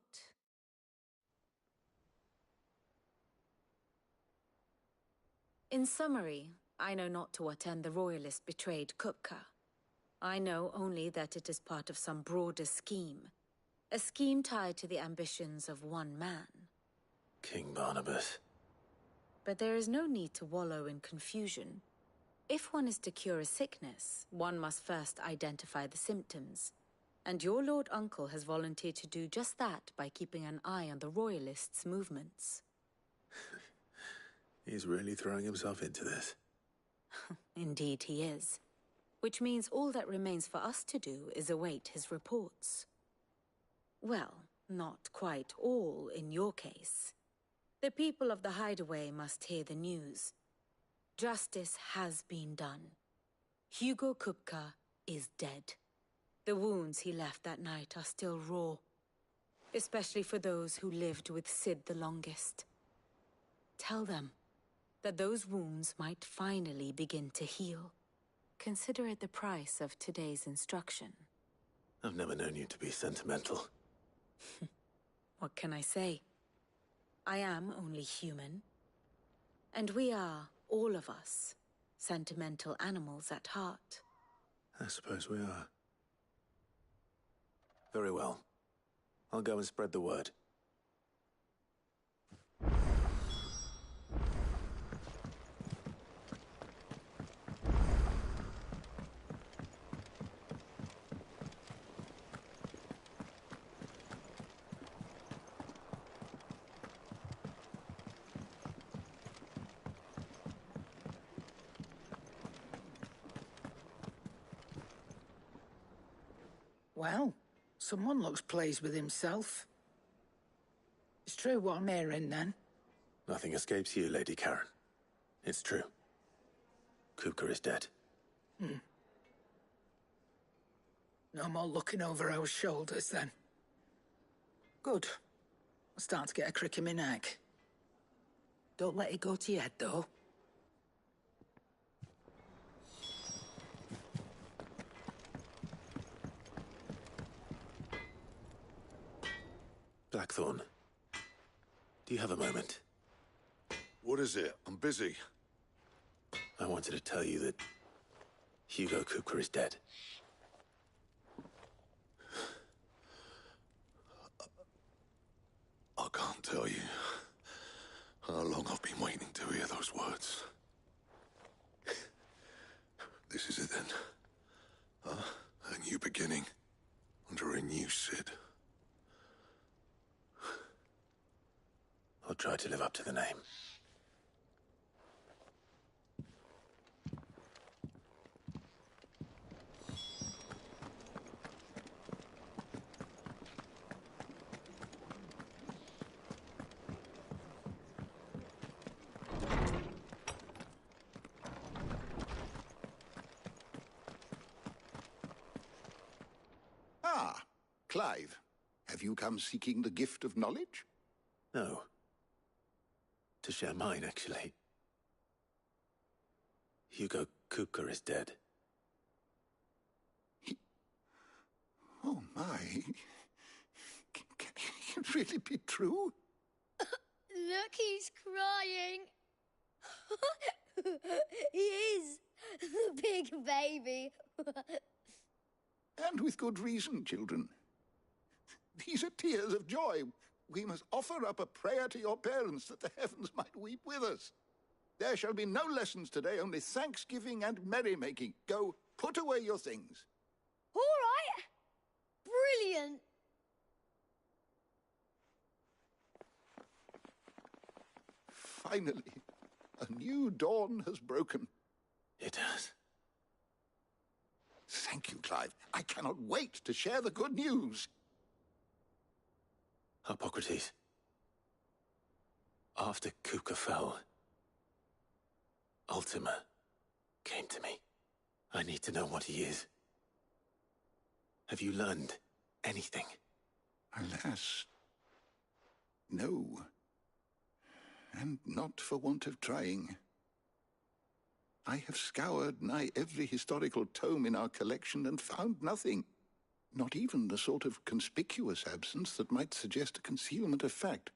In summary, I know not to what end the Royalists betrayed Kupka. I know only that it is part of some broader scheme. A scheme tied to the ambitions of one man.
King Barnabas.
But there is no need to wallow in confusion. If one is to cure a sickness, one must first identify the symptoms. And your Lord Uncle has volunteered to do just that by keeping an eye on the Royalists' movements.
He's really throwing himself into this.
Indeed he is. Which means all that remains for us to do is await his reports. Well, not quite all in your case. The people of the Hideaway must hear the news. Justice has been done. Hugo Kupka is dead. The wounds he left that night are still raw, especially for those who lived with Sid the longest. Tell them that those wounds might finally begin to heal. Consider it the price of today's instruction.
I've never known you to be sentimental.
What can I say? I am only human. And we are, all of us, sentimental animals at heart.
I suppose we are. Very well. I'll go and spread the word.
Well, someone looks pleased with himself. It's true what I'm hearing, then?
Nothing escapes you, Lady Karen. It's true. Kupka is dead.
No more looking over our shoulders, then. Good. I'm starting to get a crick in my neck. Don't let it go to your head, though.
Blackthorn, do you have a moment?
What is it? I'm busy.
I wanted to tell you that Hugo Kupka is dead.
I can't tell you how long I've been waiting to hear those words. This is it then. Huh? A new beginning under a new Cid.
I'll try to live up to the name.
Ah, Clive. Have you come seeking the gift of knowledge?
No. To share mine, actually. Hugo Kupka is dead.
Oh, my. Can it really be true?
Look, he's crying. He is. The big baby.
And with good reason, children. These are tears of joy. We must offer up a prayer to your parents that the heavens might weep with us. There shall be no lessons today, only thanksgiving and merrymaking. Go, put away your things.
All right. Brilliant.
Finally, a new dawn has broken.
It has.
Thank you, Clive. I cannot wait to share the good news.
Hippocrates. After Kupka fell, Ultima came to me. I need to know what he is. Have you learned anything?
Alas, no. And not for want of trying. I have scoured nigh every historical tome in our collection and found nothing. Not even the sort of conspicuous absence that might suggest a concealment of fact.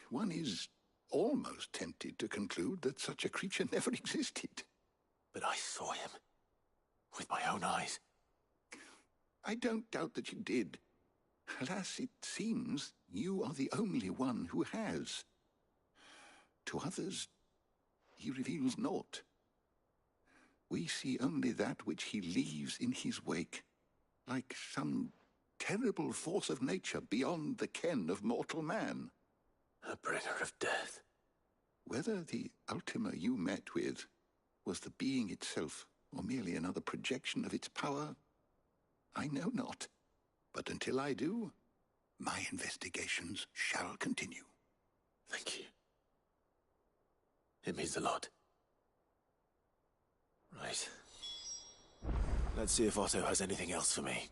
One is almost tempted to conclude that such a creature never existed.
But I saw him. With my own eyes.
I don't doubt that you did. Alas, it seems you are the only one who has. To others, he reveals naught. We see only that which he leaves in his wake, like some terrible force of nature beyond the ken of mortal man.
A bringer of death.
Whether the Ultima you met with was the being itself, or merely another projection of its power, I know not. But until I do, my investigations shall continue.
Thank you. It means a lot. Right. Let's see if Otto has anything else for me.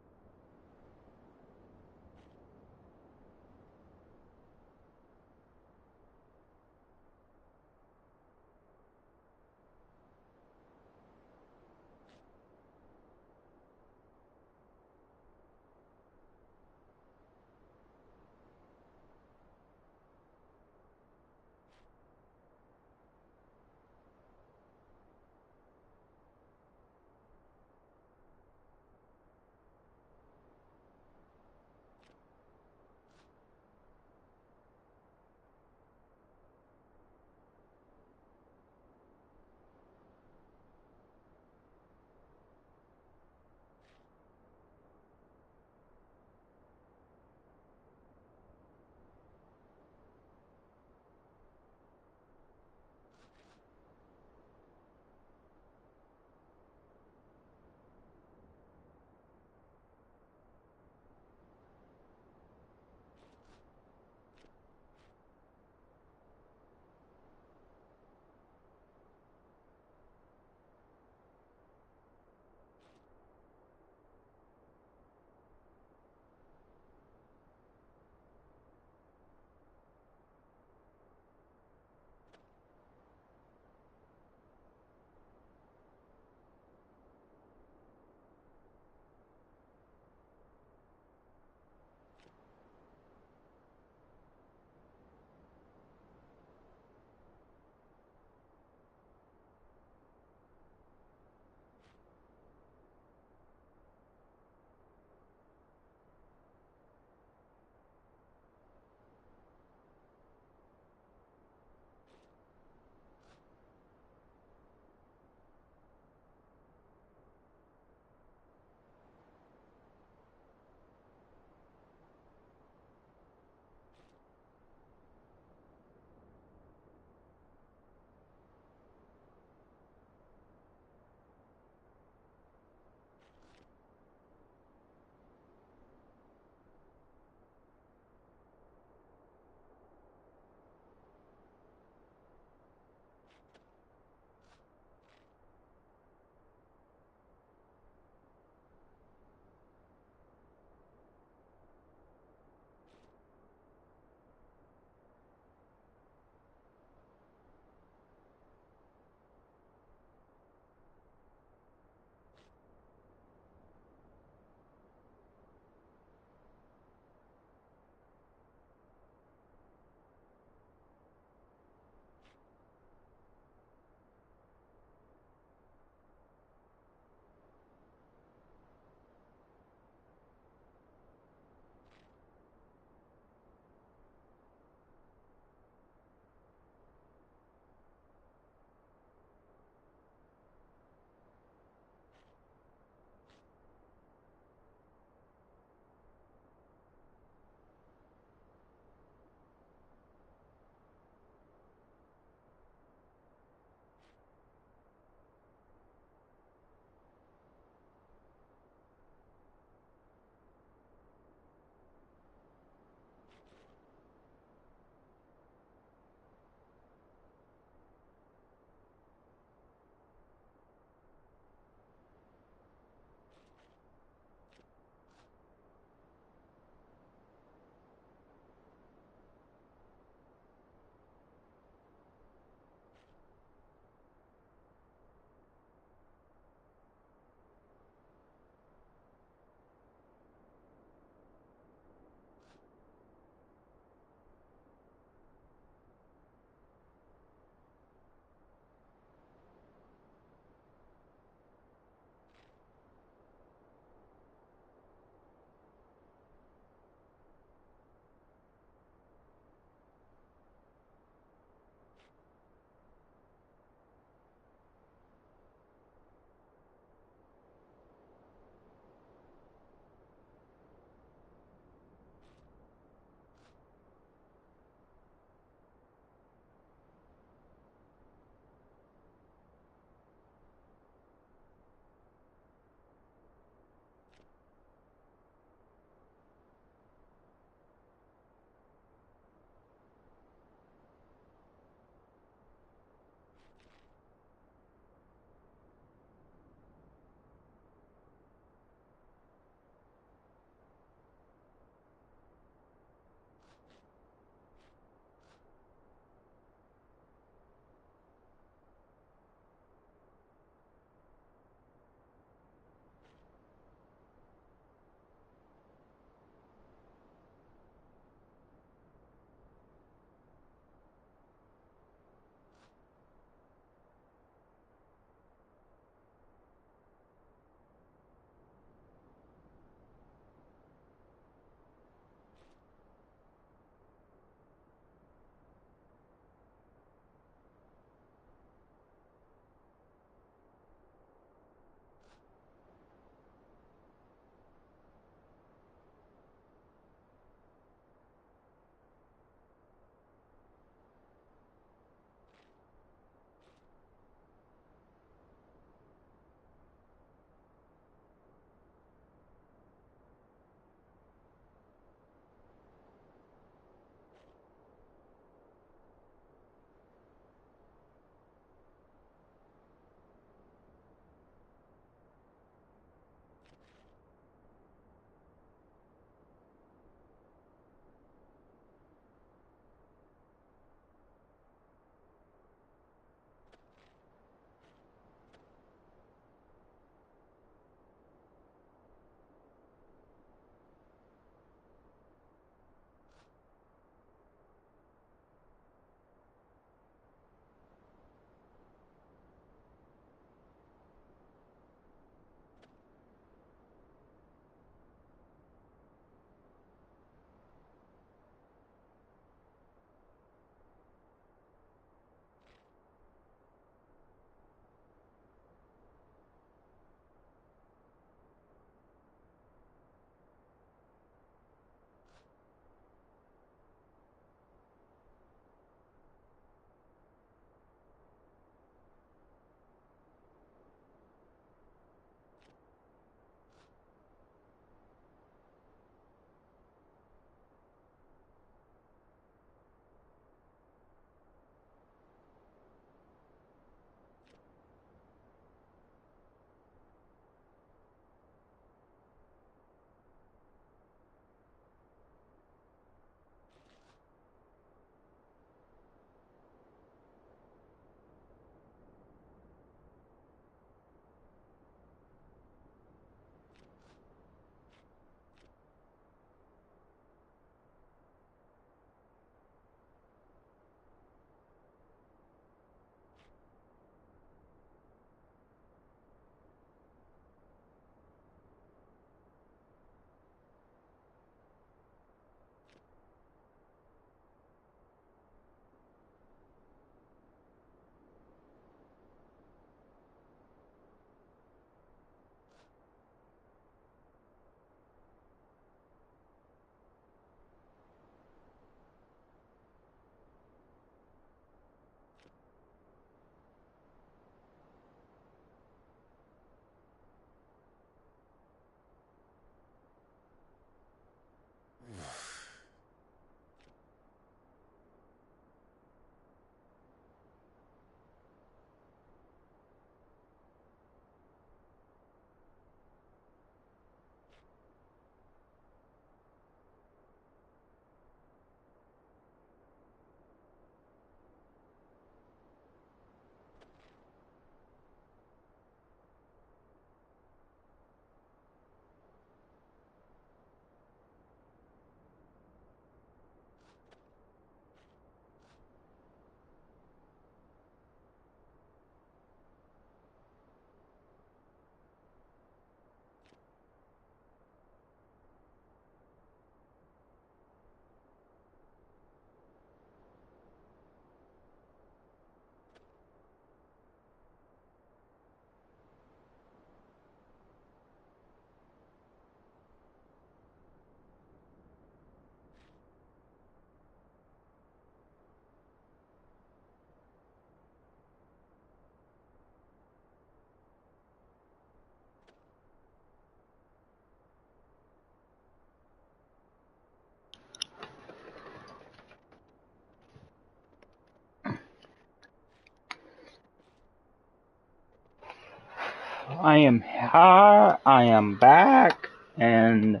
I am here, I am back, and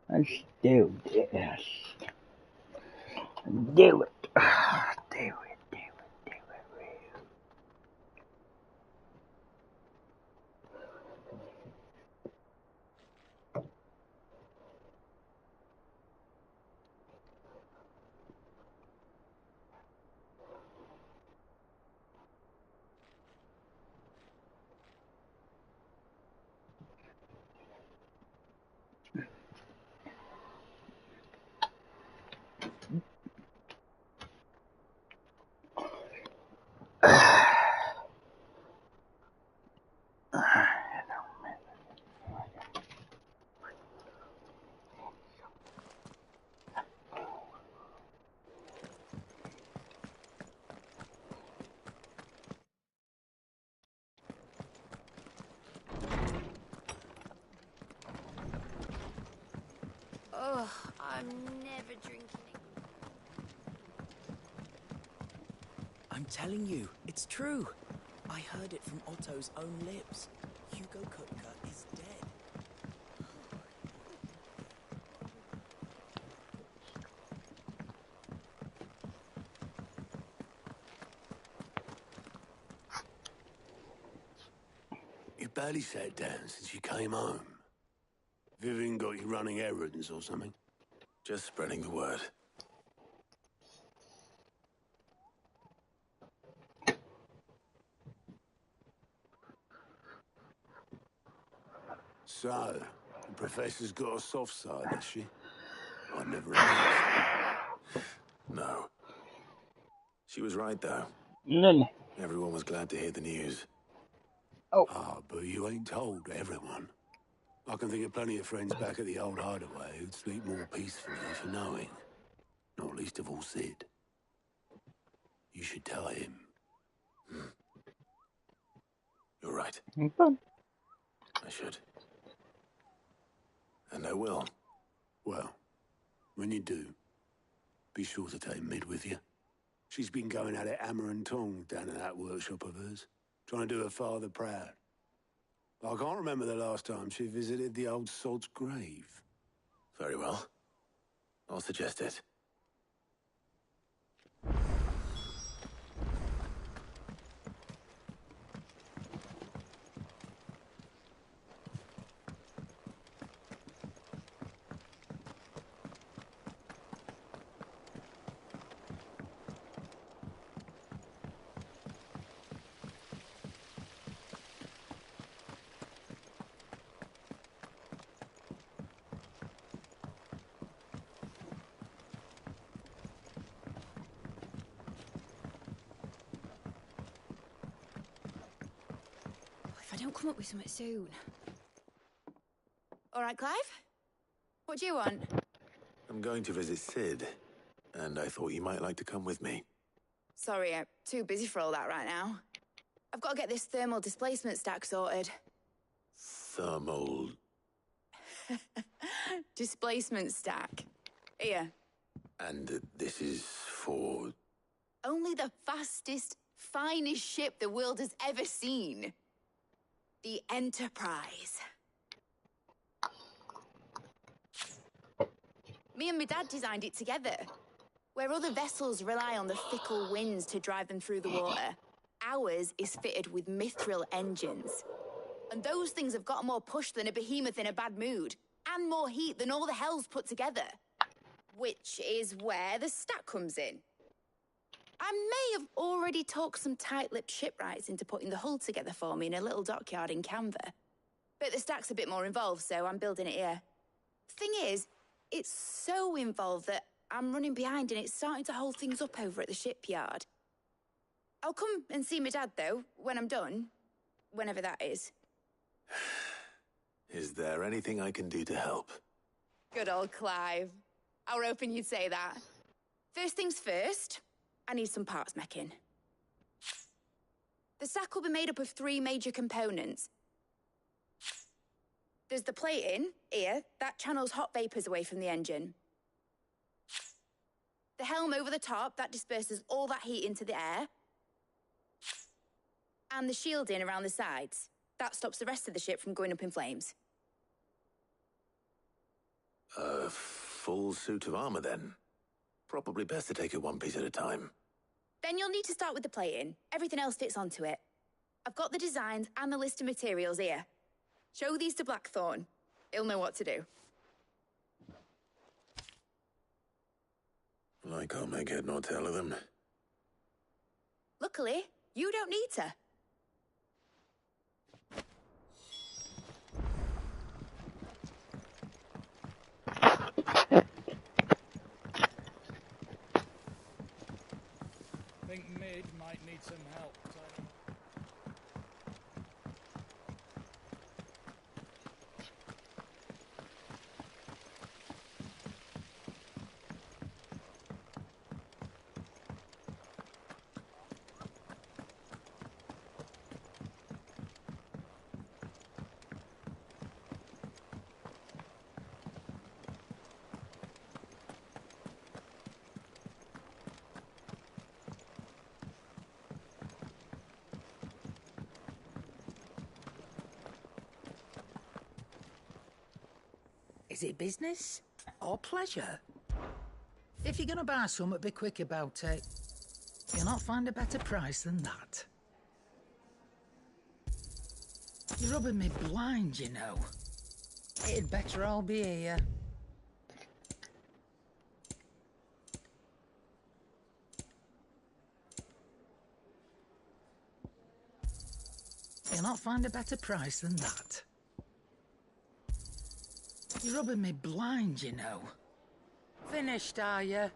let's do this. Do it. Do it.
Oh, I'm never drinking.
I'm telling you, it's true. I heard it from Otto's own lips. Hugo Kupka is dead.
You barely sat down since you came home. Vivian got you running errands or something?
Just spreading the word.
So, the professor's got a soft side, has she? I never guessed.
No. She was right, though.
None.
Everyone was glad to hear the news.
Oh.
Ah, but you ain't told everyone. I can think of plenty of friends back at the old hideaway who'd sleep more peacefully for knowing. Not least of all Sid. You should tell him.
You're right.
Okay.
I should. And I will.
Well, when you do, be sure to take Mid with you. She's been going at it hammer and tong down in that workshop of hers, trying to do her father proud. I can't remember the last time she visited the old sod's grave.
Very well. I'll suggest it.
If I don't come up with something soon. All right, Clive? What do you want?
I'm going to visit Sid, and I thought you might like to come with me.
Sorry, I'm too busy for all that right now. I've got to get this thermal displacement stack sorted.
Thermal...
Displacement stack. Here.
And this is for...
Only the fastest, finest ship the world has ever seen. The Enterprise. Me and my dad designed it together. Where other vessels rely on the fickle winds to drive them through the water, ours is fitted with mithril engines. And those things have got more push than a behemoth in a bad mood, and more heat than all the hells put together. Which is where the stack comes in. I may have already talked some tight-lipped shipwrights into putting the hull together for me in a little dockyard in Canva. But the stack's a bit more involved, so I'm building it here. Thing is, it's so involved that I'm running behind and it's starting to hold things up over at the shipyard. I'll come and see my dad, though, when I'm done. Whenever that is.
Is there anything I can do to help?
Good old Clive. I were hoping you'd say that. First things first, I need some parts meching. The stack will be made up of 3 major components. There's the plating, here, that channels hot vapors away from the engine. The helm over the top, that disperses all that heat into the air. And the shielding around the sides. That stops the rest of the ship from going up in flames.
A full suit of armor, then. Probably best to take it one piece at a time.
Then you'll need to start with the plating. Everything else fits onto it. I've got the designs and the list of materials here. Show these to Blackthorn. He'll know what to do.
Well, I can't make head nor tail of them.
Luckily, you don't need to.
Think Mid might need some help.
Is it business or pleasure? If you're gonna buy something, be quick about it. You'll not find a better price than that. You're rubbing me blind, you know. It'd better all be here. You'll not find a better price than that. You're rubbing me blind, you know. Finished, are you?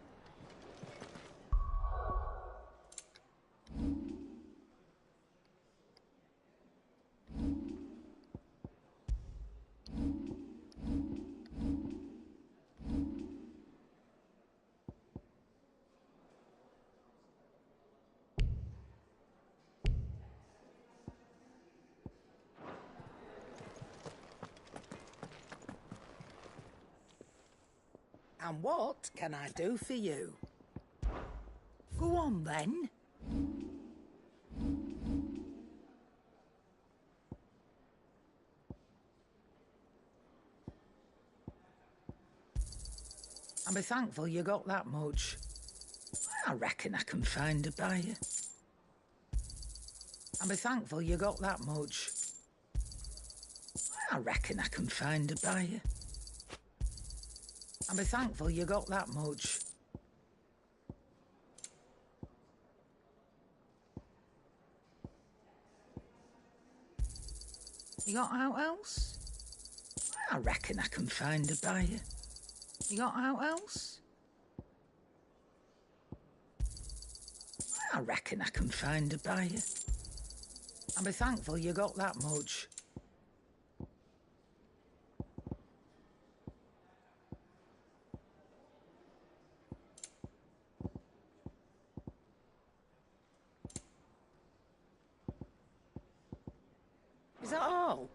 And what can I do for you? Go on, then. And be thankful you got that much. I reckon I can find a buyer. And be thankful you got that much. I reckon I can find a buyer. And be thankful you got that much. You got out else? I reckon I can find a buyer. You got out else? I reckon I can find a buyer. And be thankful you got that much. Is that all?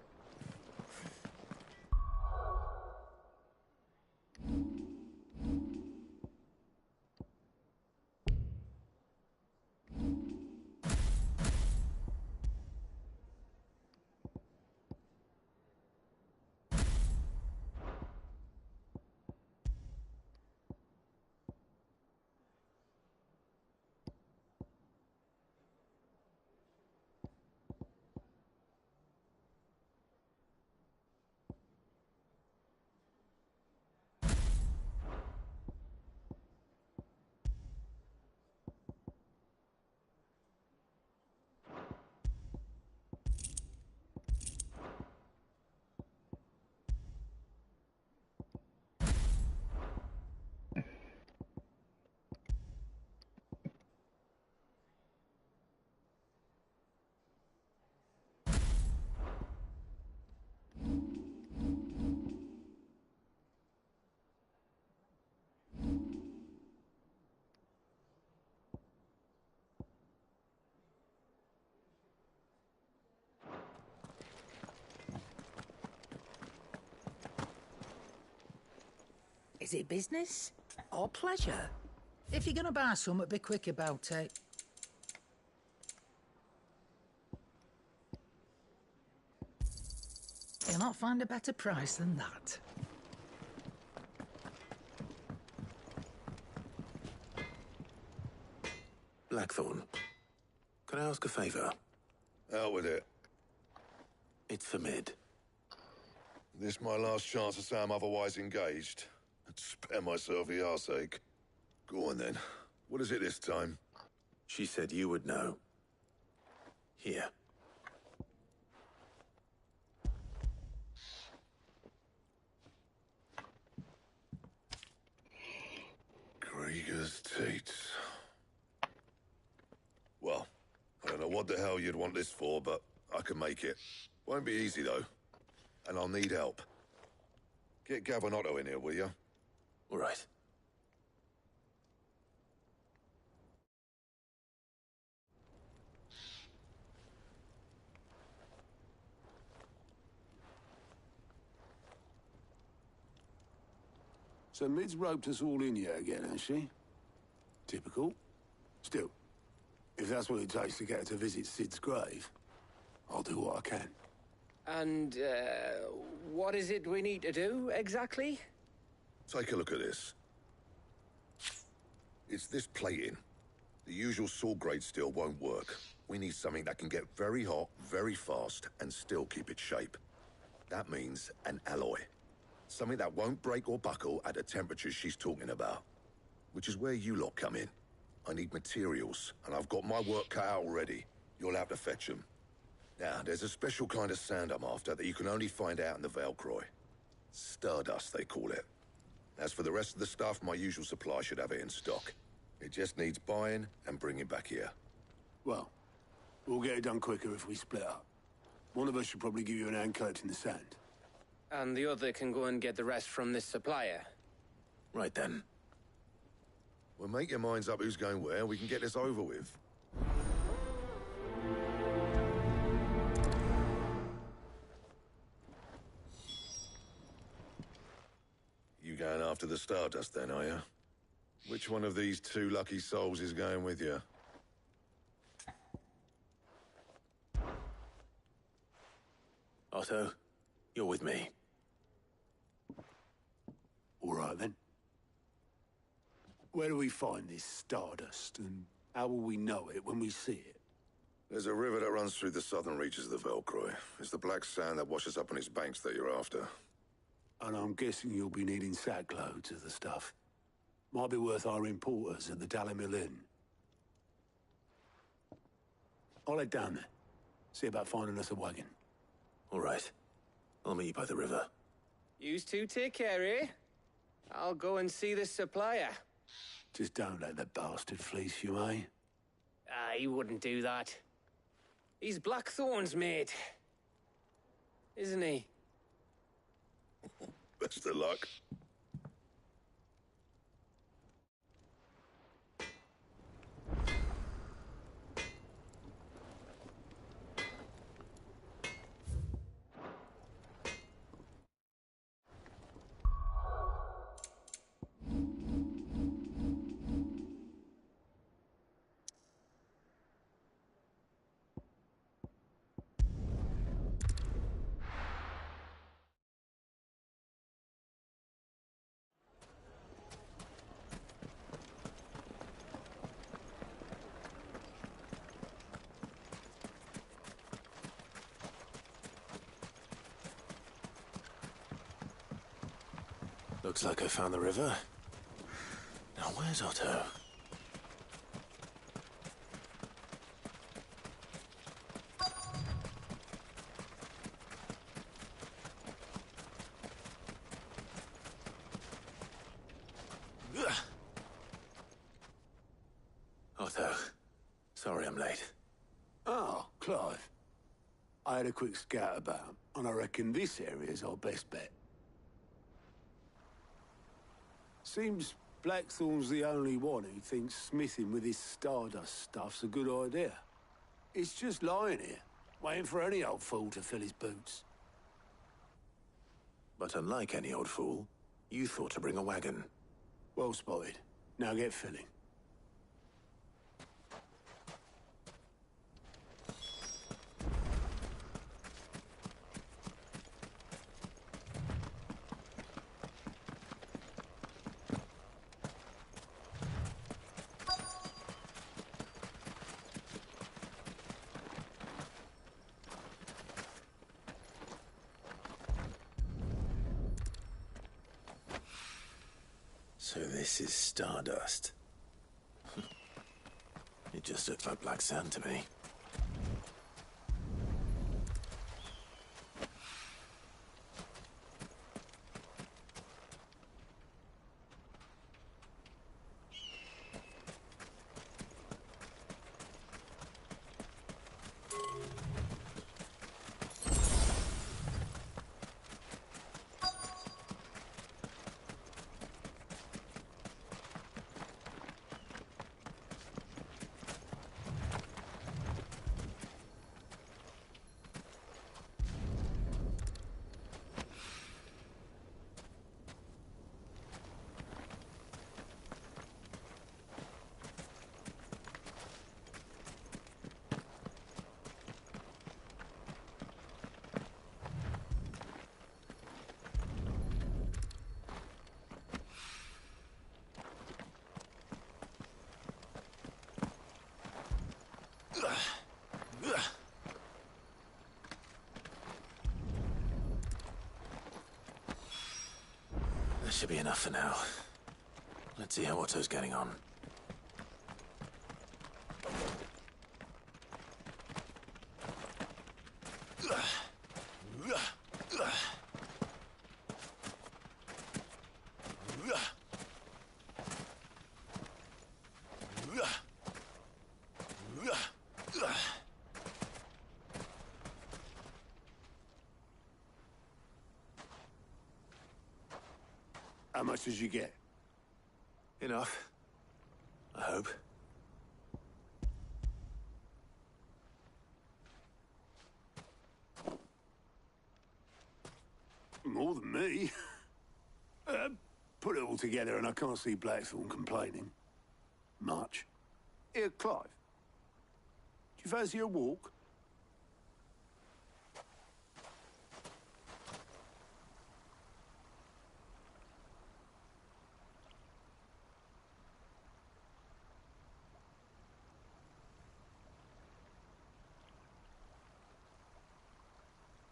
Is it business or pleasure? If you're gonna buy something, be quick about it. not find a better price than that.
Blackthorn, can I ask a favor?
Out with it.
It's for Mid.
This my last chance to say I'm otherwise engaged. I'd spare myself the arseache. Go on then. What is it this time?
She said you would know. Here.
Krieger's Teats. Well, I don't know what the hell you'd want this for, but I can make it. Won't be easy, though. And I'll need help. Get Gavin Otto in here, will you?
All right.
So Mid's roped us all in here again, has she? Typical. Still, if that's what it takes to get her to visit Sid's grave, I'll do what I can.
And, what is it we need to do, exactly?
Take a look at this. It's this plating. The usual sword grade steel won't work. We need something that can get very hot, very fast, and still keep its shape. That means an alloy. Something that won't break or buckle at the temperatures she's talking about. Which is where you lot come in. I need materials, and I've got my work cut out already. You'll have to fetch them. Now, there's a special kind of sand I'm after that you can only find out in the Velcroy. Stardust, they call it. As for the rest of the stuff, my usual supply should have it in stock. It just needs buying and bringing back here.
Well, we'll get it done quicker if we split up. One of us should probably give you an hand collecting the sand.
And the other can go and get the rest from this supplier.
Right then.
Well, make your minds up who's going where, we can get this over with. You going after the Stardust then, are you? Which one of these two lucky souls is going with you?
Otto, you're with me.
All right, then. Where do we find this Stardust, and how will we know it when we see it?
There's a river that runs through the southern reaches of the Velcroy. It's the black sand that washes up on its banks that you're after.
And I'm guessing you'll be needing sackloads of the stuff. Might be worth hiring porters at the Dalimil Inn. I'll head down there. See about finding us a wagon.
All right. I'll meet you by the river.
Yous two take care, eh? I'll go and see this supplier.
Just don't let the bastard fleece you, eh?
He wouldn't do that. He's Blackthorn's mate. Isn't he?
Best of luck.
Looks like I found the river. Now where's Otto? Otto, sorry I'm late.
Oh, Clive. I had a quick scout about, and I reckon this area's our best bet. Seems Blackthorn's the only one who thinks smithing with his Stardust stuff's a good idea. It's just lying here, waiting for any old fool to fill his boots.
But unlike any old fool, you thought to bring a wagon.
Well spotted. Now get filling.
So this is Stardust. It just looks like black sand to me. That should be enough for now. Let's see how Otto's getting on.
How much did you get?
Enough. I hope.
More than me. Put it all together and I can't see Blackthorn complaining. Much. Here, Clive. Do you fancy a walk?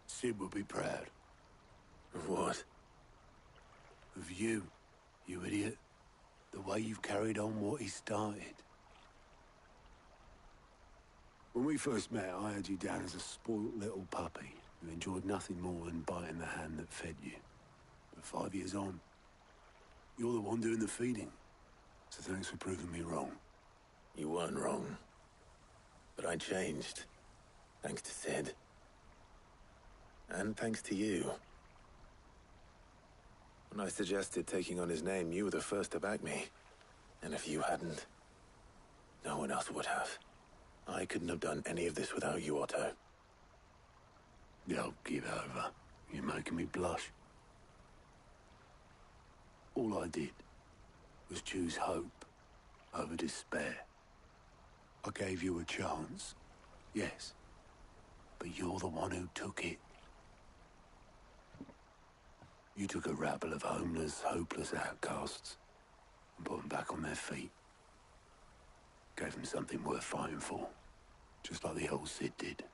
Sid will be proud.
Of what?
Of you, you idiot. The way you've carried on what he started. When we first met, I had you down as a spoilt little puppy who enjoyed nothing more than biting the hand that fed you. But 5 years on, you're the one doing the feeding. So thanks for proving me wrong.
You weren't wrong. But I changed. Thanks to Sid. And thanks to you. When I suggested taking on his name, you were the first to back me. And if you hadn't, no one else would have. I couldn't have done any of this without you, Otto.
Don't give over. You're making me blush. All I did was choose hope over despair. I gave you a chance, yes. But you're the one who took it. You took a rabble of homeless, hopeless outcasts and put them back on their feet. Gave them something worth fighting for, just like the old Sid did.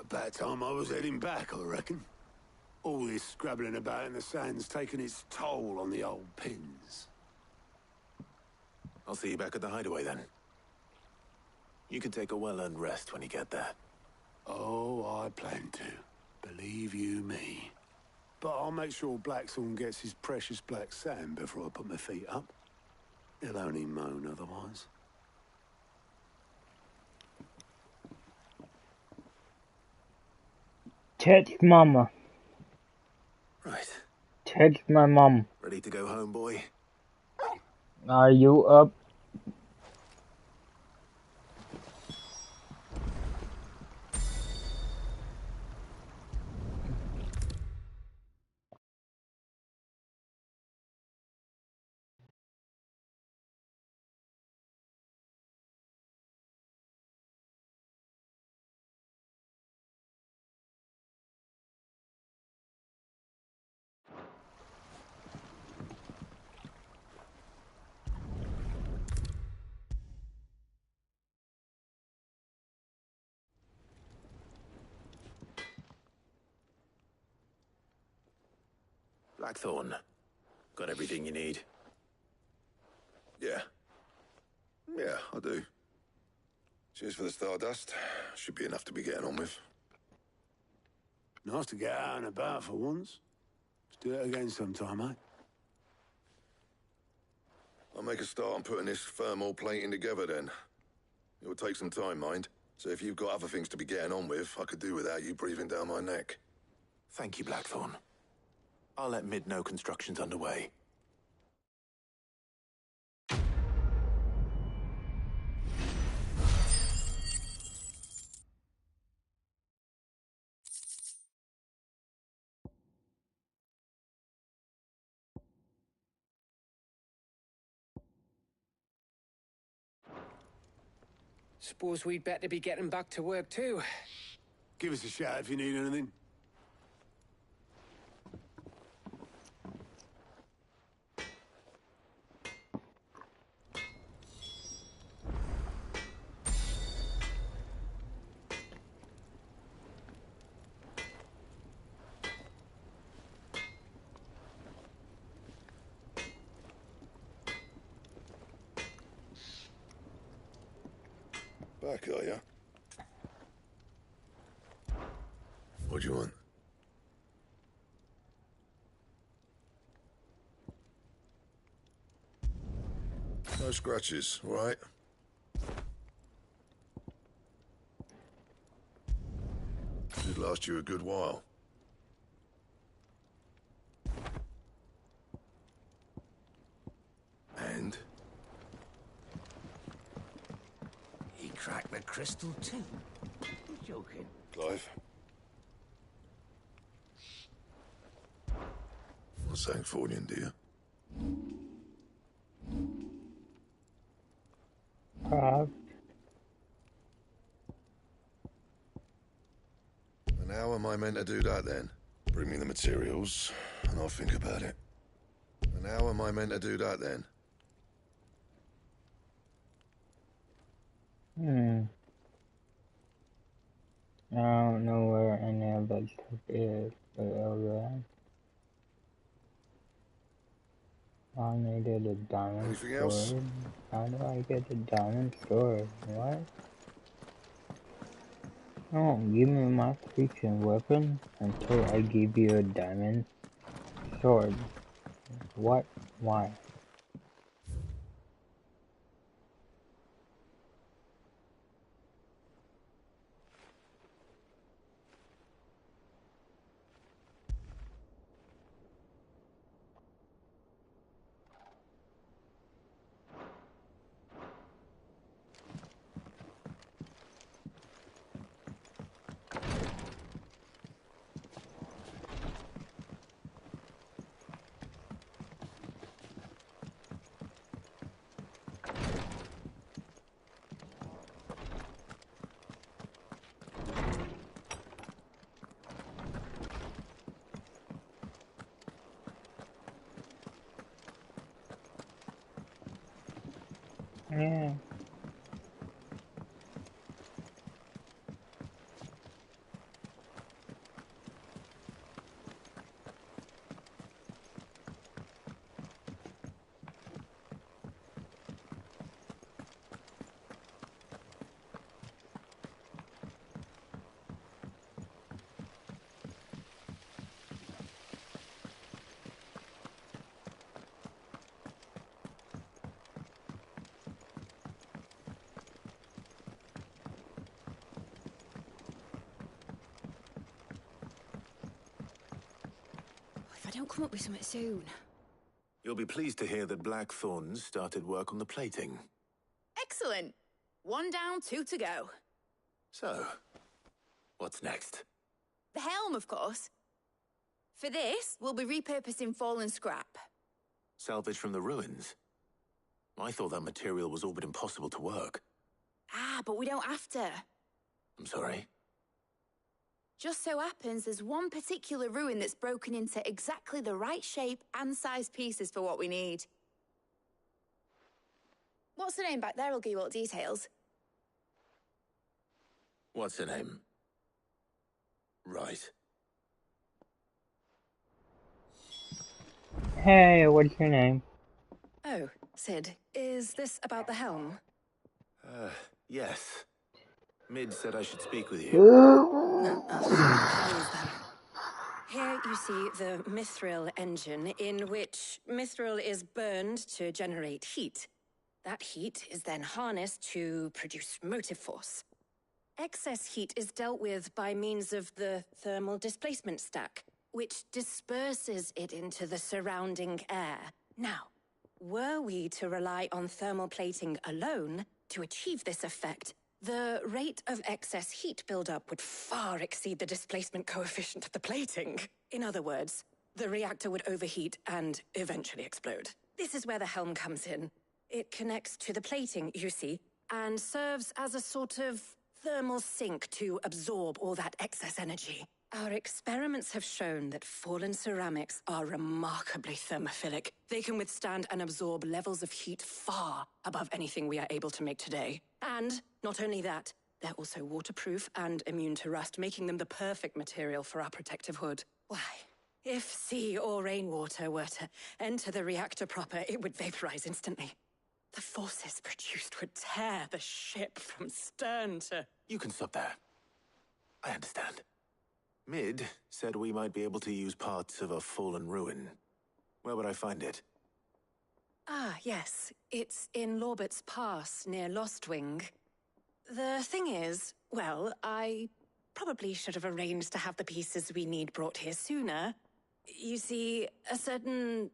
About time I was heading back, I reckon. All this scrabbling about in the sand's taken its toll on the old pins.
I'll see you back at the hideaway then. You can take a well-earned rest when you get there.
Oh, I plan to. Believe you me. But I'll make sure Blackthorn gets his precious black sand before I put my feet up. He'll only moan otherwise.
Text Mama.
Right.
Text my mom.
Ready to go home, boy?
Are you up?
Blackthorn, got everything you need?
Yeah. Yeah, I do. Cheers for the Stardust. Should be enough to be getting on with.
Nice to get out and about for once. Let's do it again sometime, eh?
I'll make a start on putting this thermal plating together then. It will take some time, mind. So if you've got other things to be getting on with, I could do without you breathing down my neck.
Thank you, Blackthorn. I'll let Mid know construction's underway.
Suppose we'd better be getting back to work too.
Give us a shout if you need anything.
Back, are ya? What do you want? No scratches, all right? Should last you a good while. And?
He cracked the crystal too. You're joking.
Clive? What's Sancfordian, dear? And how am I meant to do that then? Bring me the materials, and I'll think about it. And how am I meant to do that then?
I don't know where any of that stuff is, but alright. I needed a diamond
Anything else?
sword. How do I get a diamond sword? What? Don't give me my freaking weapon until I give you a diamond sword. What? Why? Yeah.
If I don't come up with something soon.
You'll be pleased to hear that Blackthorn's started work on the plating.
Excellent. 1 down, 2 to go.
So, what's next?
The helm, of course. For this, we'll be repurposing fallen scrap.
Salvage from the ruins? I thought that material was all but impossible to work.
Ah, but we don't have to.
I'm sorry?
Just so happens there's one particular ruin that's broken into exactly the right shape and size pieces for what we need. What's the name back there? I'll give you all the details.
What's her name? Right.
Hey, what's your name?
Oh, Sid, is this about the helm?
Yes. Mid said I should speak with you.
Please then. Here you see the Mithril engine, in which Mithril is burned to generate heat. That heat is then harnessed to produce motive force. Excess heat is dealt with by means of the thermal displacement stack, which disperses it into the surrounding air. Now, were we to rely on thermal plating alone to achieve this effect, the rate of excess heat buildup would far exceed the displacement coefficient of the plating. In other words, the reactor would overheat and eventually explode. This is where the helm comes in. It connects to the plating, you see, and serves as a sort of thermal sink to absorb all that excess energy. Our experiments have shown that fallen ceramics are remarkably thermophilic. They can withstand and absorb levels of heat far above anything we are able to make today. And not only that, they're also waterproof and immune to rust, making them the perfect material for our protective hood. Why, if sea or rainwater were to enter the reactor proper, it would vaporize instantly. The forces produced would tear the ship from stern to...
You can stop there. I understand. Mid said we might be able to use parts of a fallen ruin. Where would I find it?
Ah, yes. It's in Lorbert's Pass, near Lostwing. The thing is, well, I probably should have arranged to have the pieces we need brought here sooner. You see, a certain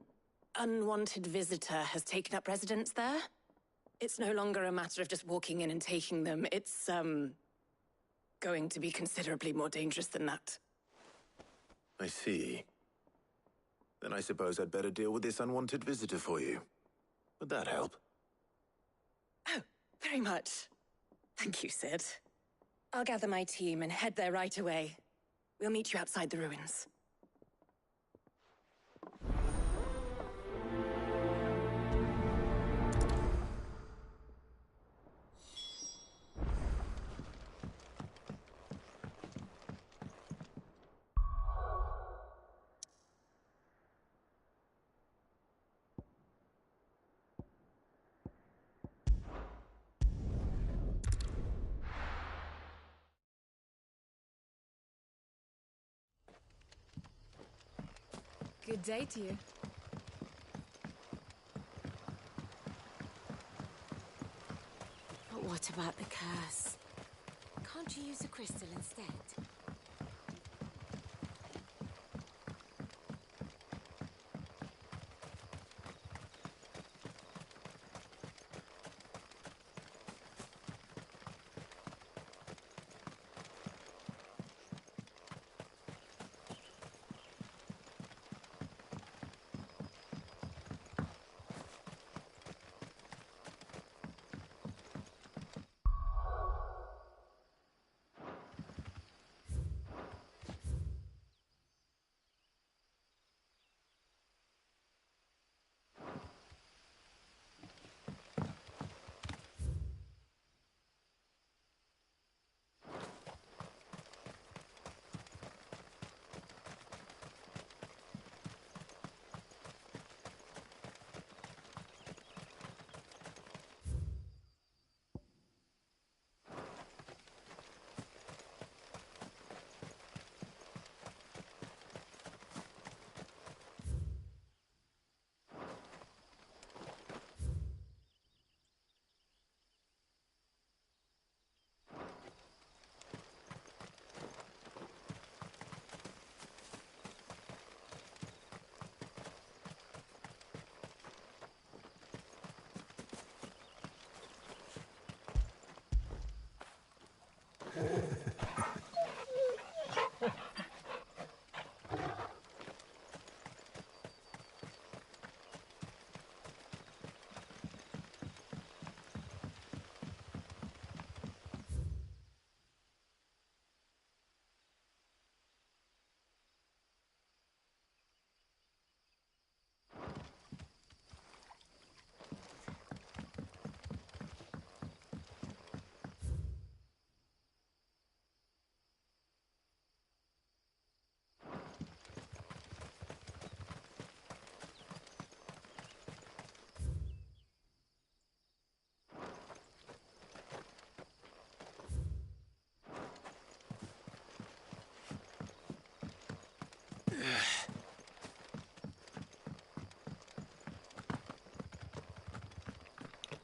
unwanted visitor has taken up residence there. It's no longer a matter of just walking in and taking them. It's, going to be considerably more dangerous than that.
I see. Then I suppose I'd better deal with this unwanted visitor for you. Would that help?
Oh, very much. Thank you, Sid. I'll gather my team and head there right away. We'll meet you outside the ruins.
Good day to you.
But what about the curse? Can't you use a crystal instead?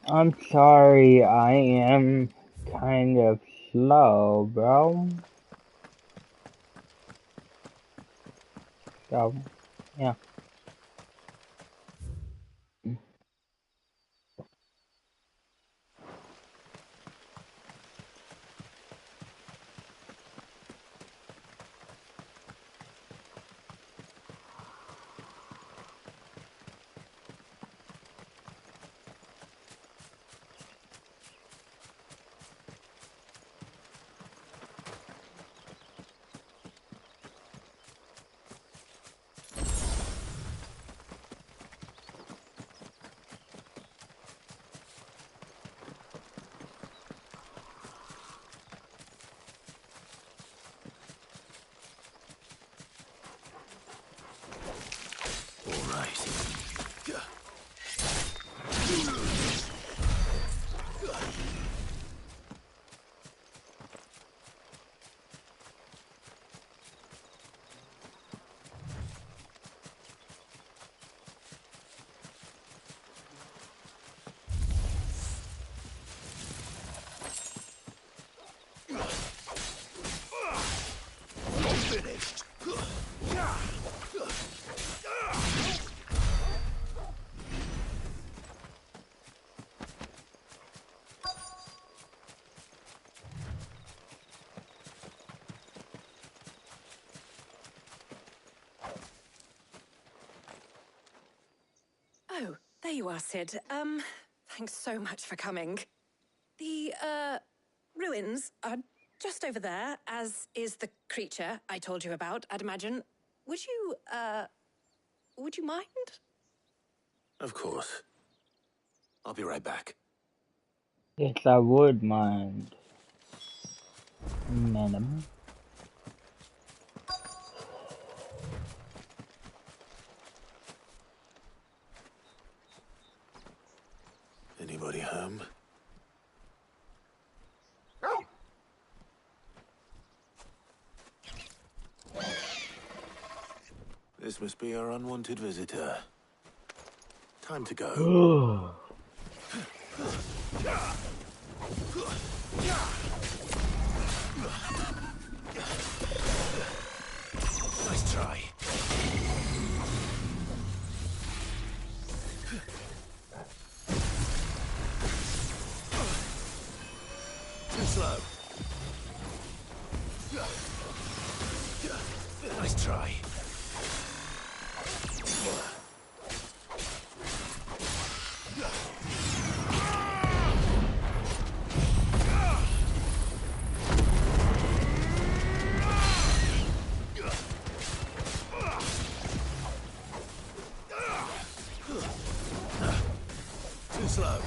I'm sorry, I am kind of slow, bro. So, yeah.
Finished.
Oh, there you are, Sid. Thanks so much for coming. The, ruins are just over there, as is the creature I told you about, I'd imagine. Would you mind?
Of course. I'll be right back.
Yes, I would mind, madam.
Anybody home? This must be our unwanted visitor. Time to go. Nice try. Too slow. Nice try. Too slow.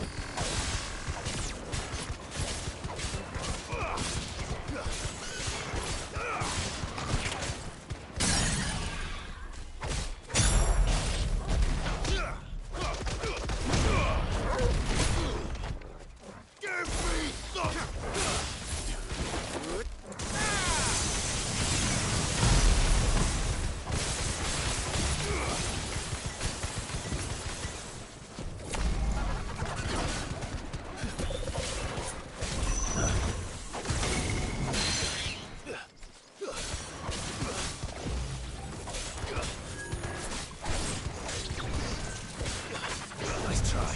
Nice try.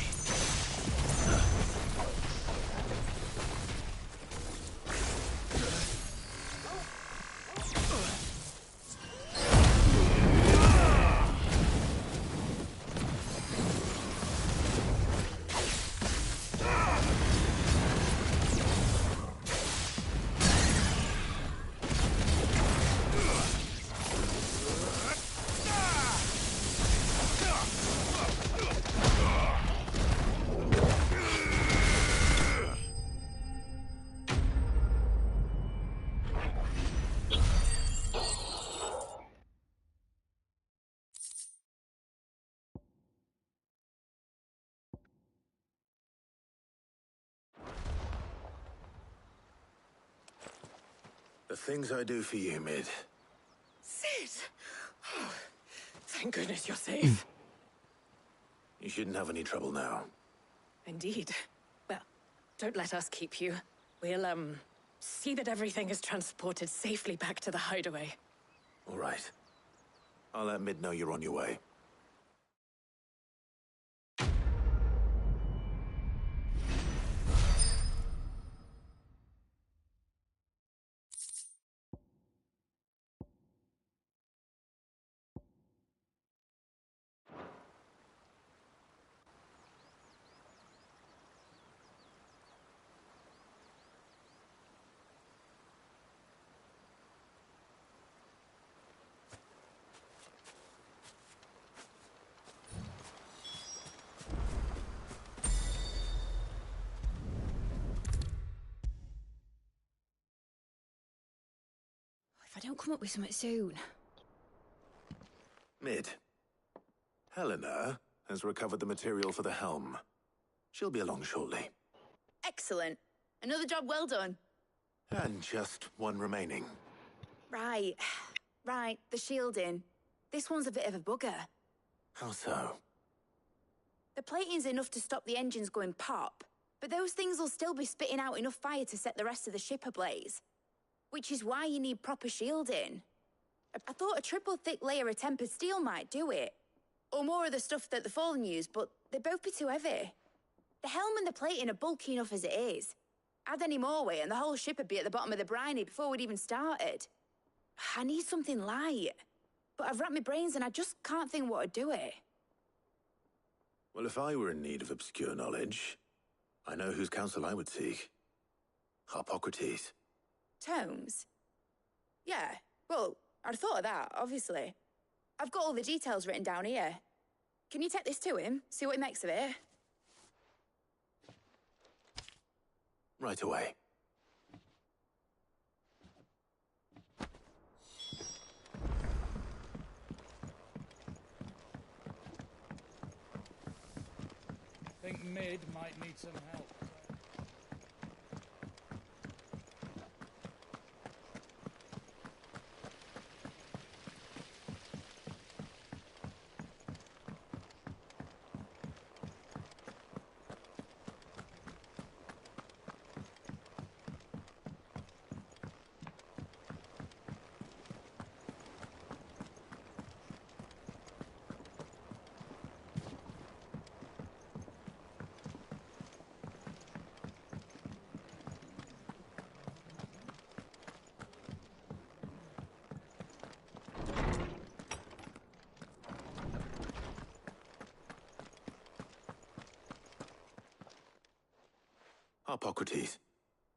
The things I do for you, Mid.
Sid! Oh, thank goodness you're safe.
You shouldn't have any trouble now.
Indeed. Well, don't let us keep you. We'll, see that everything is transported safely back to the hideaway.
All right. I'll let Mid know you're on your way.
If I don't come up with something soon.
Mid. Helena has recovered the material for the helm. She'll be along shortly.
Excellent. Another job well done.
And just one remaining.
Right. Right, the shielding. This one's a bit of a bugger.
How so?
The plating's enough to stop the engines going pop, but those things will still be spitting out enough fire to set the rest of the ship ablaze. Which is why you need proper shielding. I thought a triple thick layer of tempered steel might do it. Or more of the stuff that the Fallen use, but they'd both be too heavy. The helm and the plating are bulky enough as it is. Add any more weight and the whole ship would be at the bottom of the briny before we'd even started. I need something light. But I've racked my brains and I just can't think what would do it.
Well, if I were in need of obscure knowledge, I know whose counsel I would seek. Harpocrates.
Tomes? Yeah, well, I'd thought of that, obviously. I've got all the details written down here. Can you take this to him, see what he makes of it?
Right away.
Think Mid might need some help.
Harpocrates,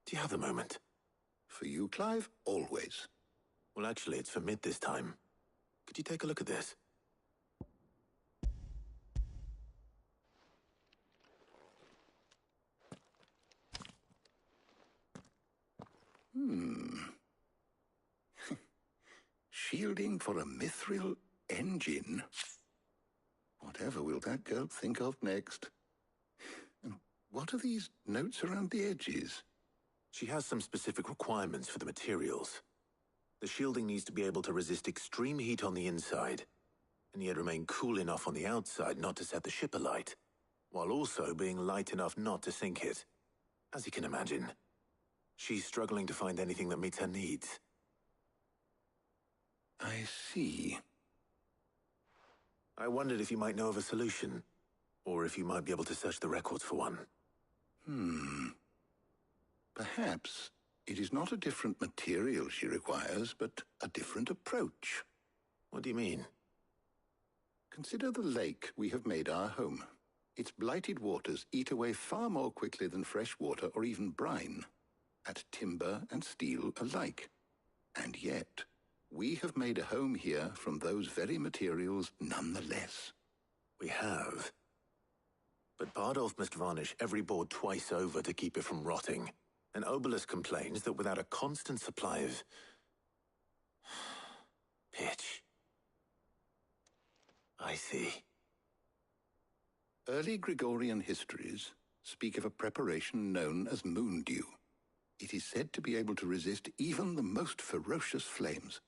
do you have the moment?
For you, Clive, always.
Well, actually, it's for Mid this time. Could you take a look at this?
Shielding for a mithril engine? Whatever will that girl think of next? And what are these notes around the edges?
She has some specific requirements for the materials. The shielding needs to be able to resist extreme heat on the inside, and yet remain cool enough on the outside not to set the ship alight, while also being light enough not to sink it. As you can imagine, she's struggling to find anything that meets her needs.
I see.
I wondered if you might know of a solution, or if you might be able to search the records for one.
Perhaps it is not a different material she requires, but a different approach.
What do you mean?
Consider the lake we have made our home. Its blighted waters eat away far more quickly than fresh water or even brine, at timber and steel alike. And yet, we have made a home here from those very materials nonetheless.
We have. But Bardolph must varnish every board twice over to keep it from rotting. And Obelus complains that without a constant supply of pitch. I see.
Early Gregorian histories speak of a preparation known as moondew. It is said to be able to resist even the most ferocious flames.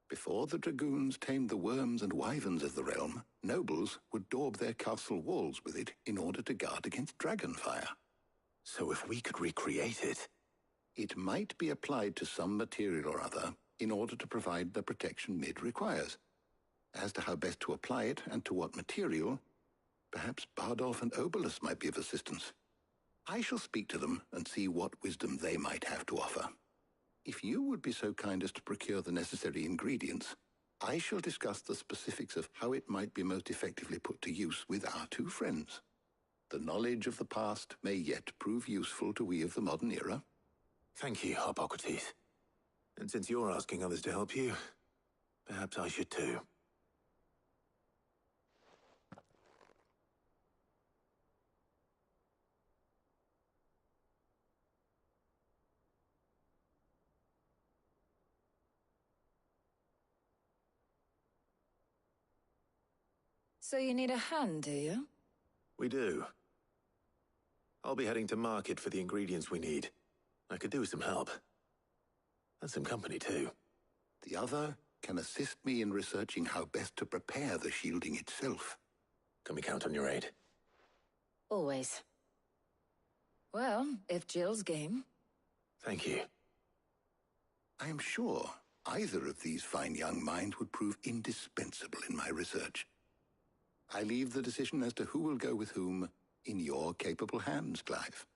Before the dragoons tamed the worms and wyverns of the realm, nobles would daub their castle walls with it in order to guard against dragonfire.
So if we could recreate it...
It might be applied to some material or other in order to provide the protection Mid requires. As to how best to apply it and to what material, perhaps Bardolph and Obolus might be of assistance. I shall speak to them and see what wisdom they might have to offer. If you would be so kind as to procure the necessary ingredients, I shall discuss the specifics of how it might be most effectively put to use with our two friends. The knowledge of the past may yet prove useful to we of the modern era.
Thank you, Hippocrates. And since you're asking others to help you, perhaps I should too.
So you need a hand, do you?
We do. I'll be heading to market for the ingredients we need. I could do with some help. And some company, too.
The other can assist me in researching how best to prepare the shielding itself.
Can we count on your aid?
Always. Well, if Jill's game.
Thank you.
I am sure either of these fine young minds would prove indispensable in my research. I leave the decision as to who will go with whom in your capable hands, Clive.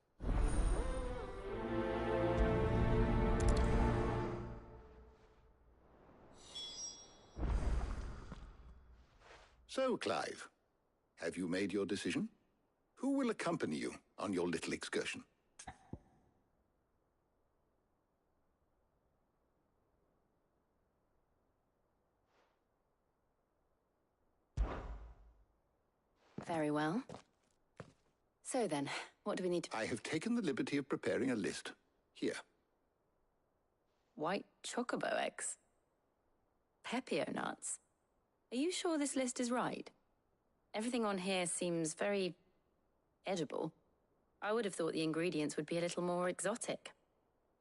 So, Clive, have you made your decision? Who will accompany you on your little excursion?
Very well. So then, what do we need to...
I have taken the liberty of preparing a list. Here.
White chocobo eggs. Pepio nuts. Are you sure this list is right? Everything on here seems very... edible. I would have thought the ingredients would be a little more exotic.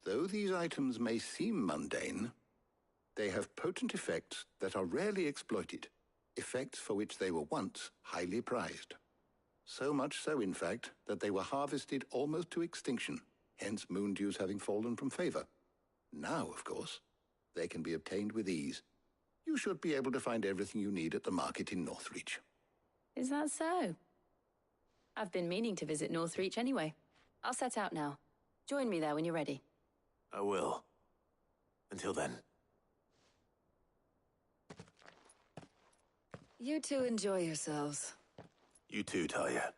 Though these items may seem mundane, they have potent effects that are rarely exploited. Effects for which they were once highly prized. So much so, in fact, that they were harvested almost to extinction, hence moon dews having fallen from favor. Now, of course, they can be obtained with ease. You should be able to find everything you need at the market in Northreach.
Is that so? I've been meaning to visit Northreach anyway. I'll set out now. Join me there when you're ready.
I will. Until then.
You two enjoy yourselves.
You too, Talia.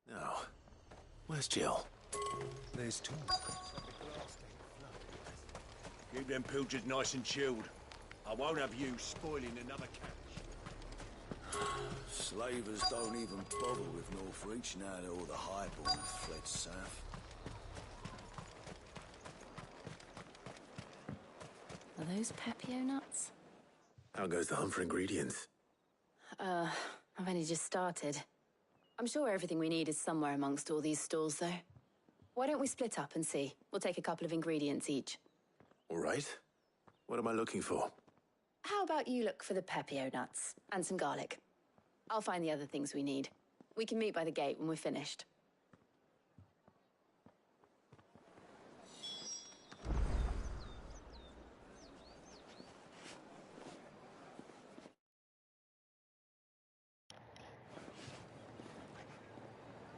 Now, where's Jill?
There's two.
Keep them pilgers nice and chilled. I won't have you spoiling another catch.
Slavers don't even bother with Northreach now that all the highborn have fled south.
Are those Pepio nuts?
How goes the hunt for ingredients?
I've only just started. I'm sure everything we need is somewhere amongst all these stalls, though. Why don't we split up and see? We'll take a couple of ingredients each.
All right. What am I looking for?
How about you look for the Pepio nuts and some garlic? I'll find the other things we need. We can meet by the gate when we're finished.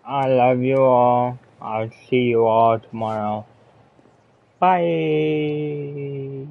I love you all. I'll see you all tomorrow. Bye.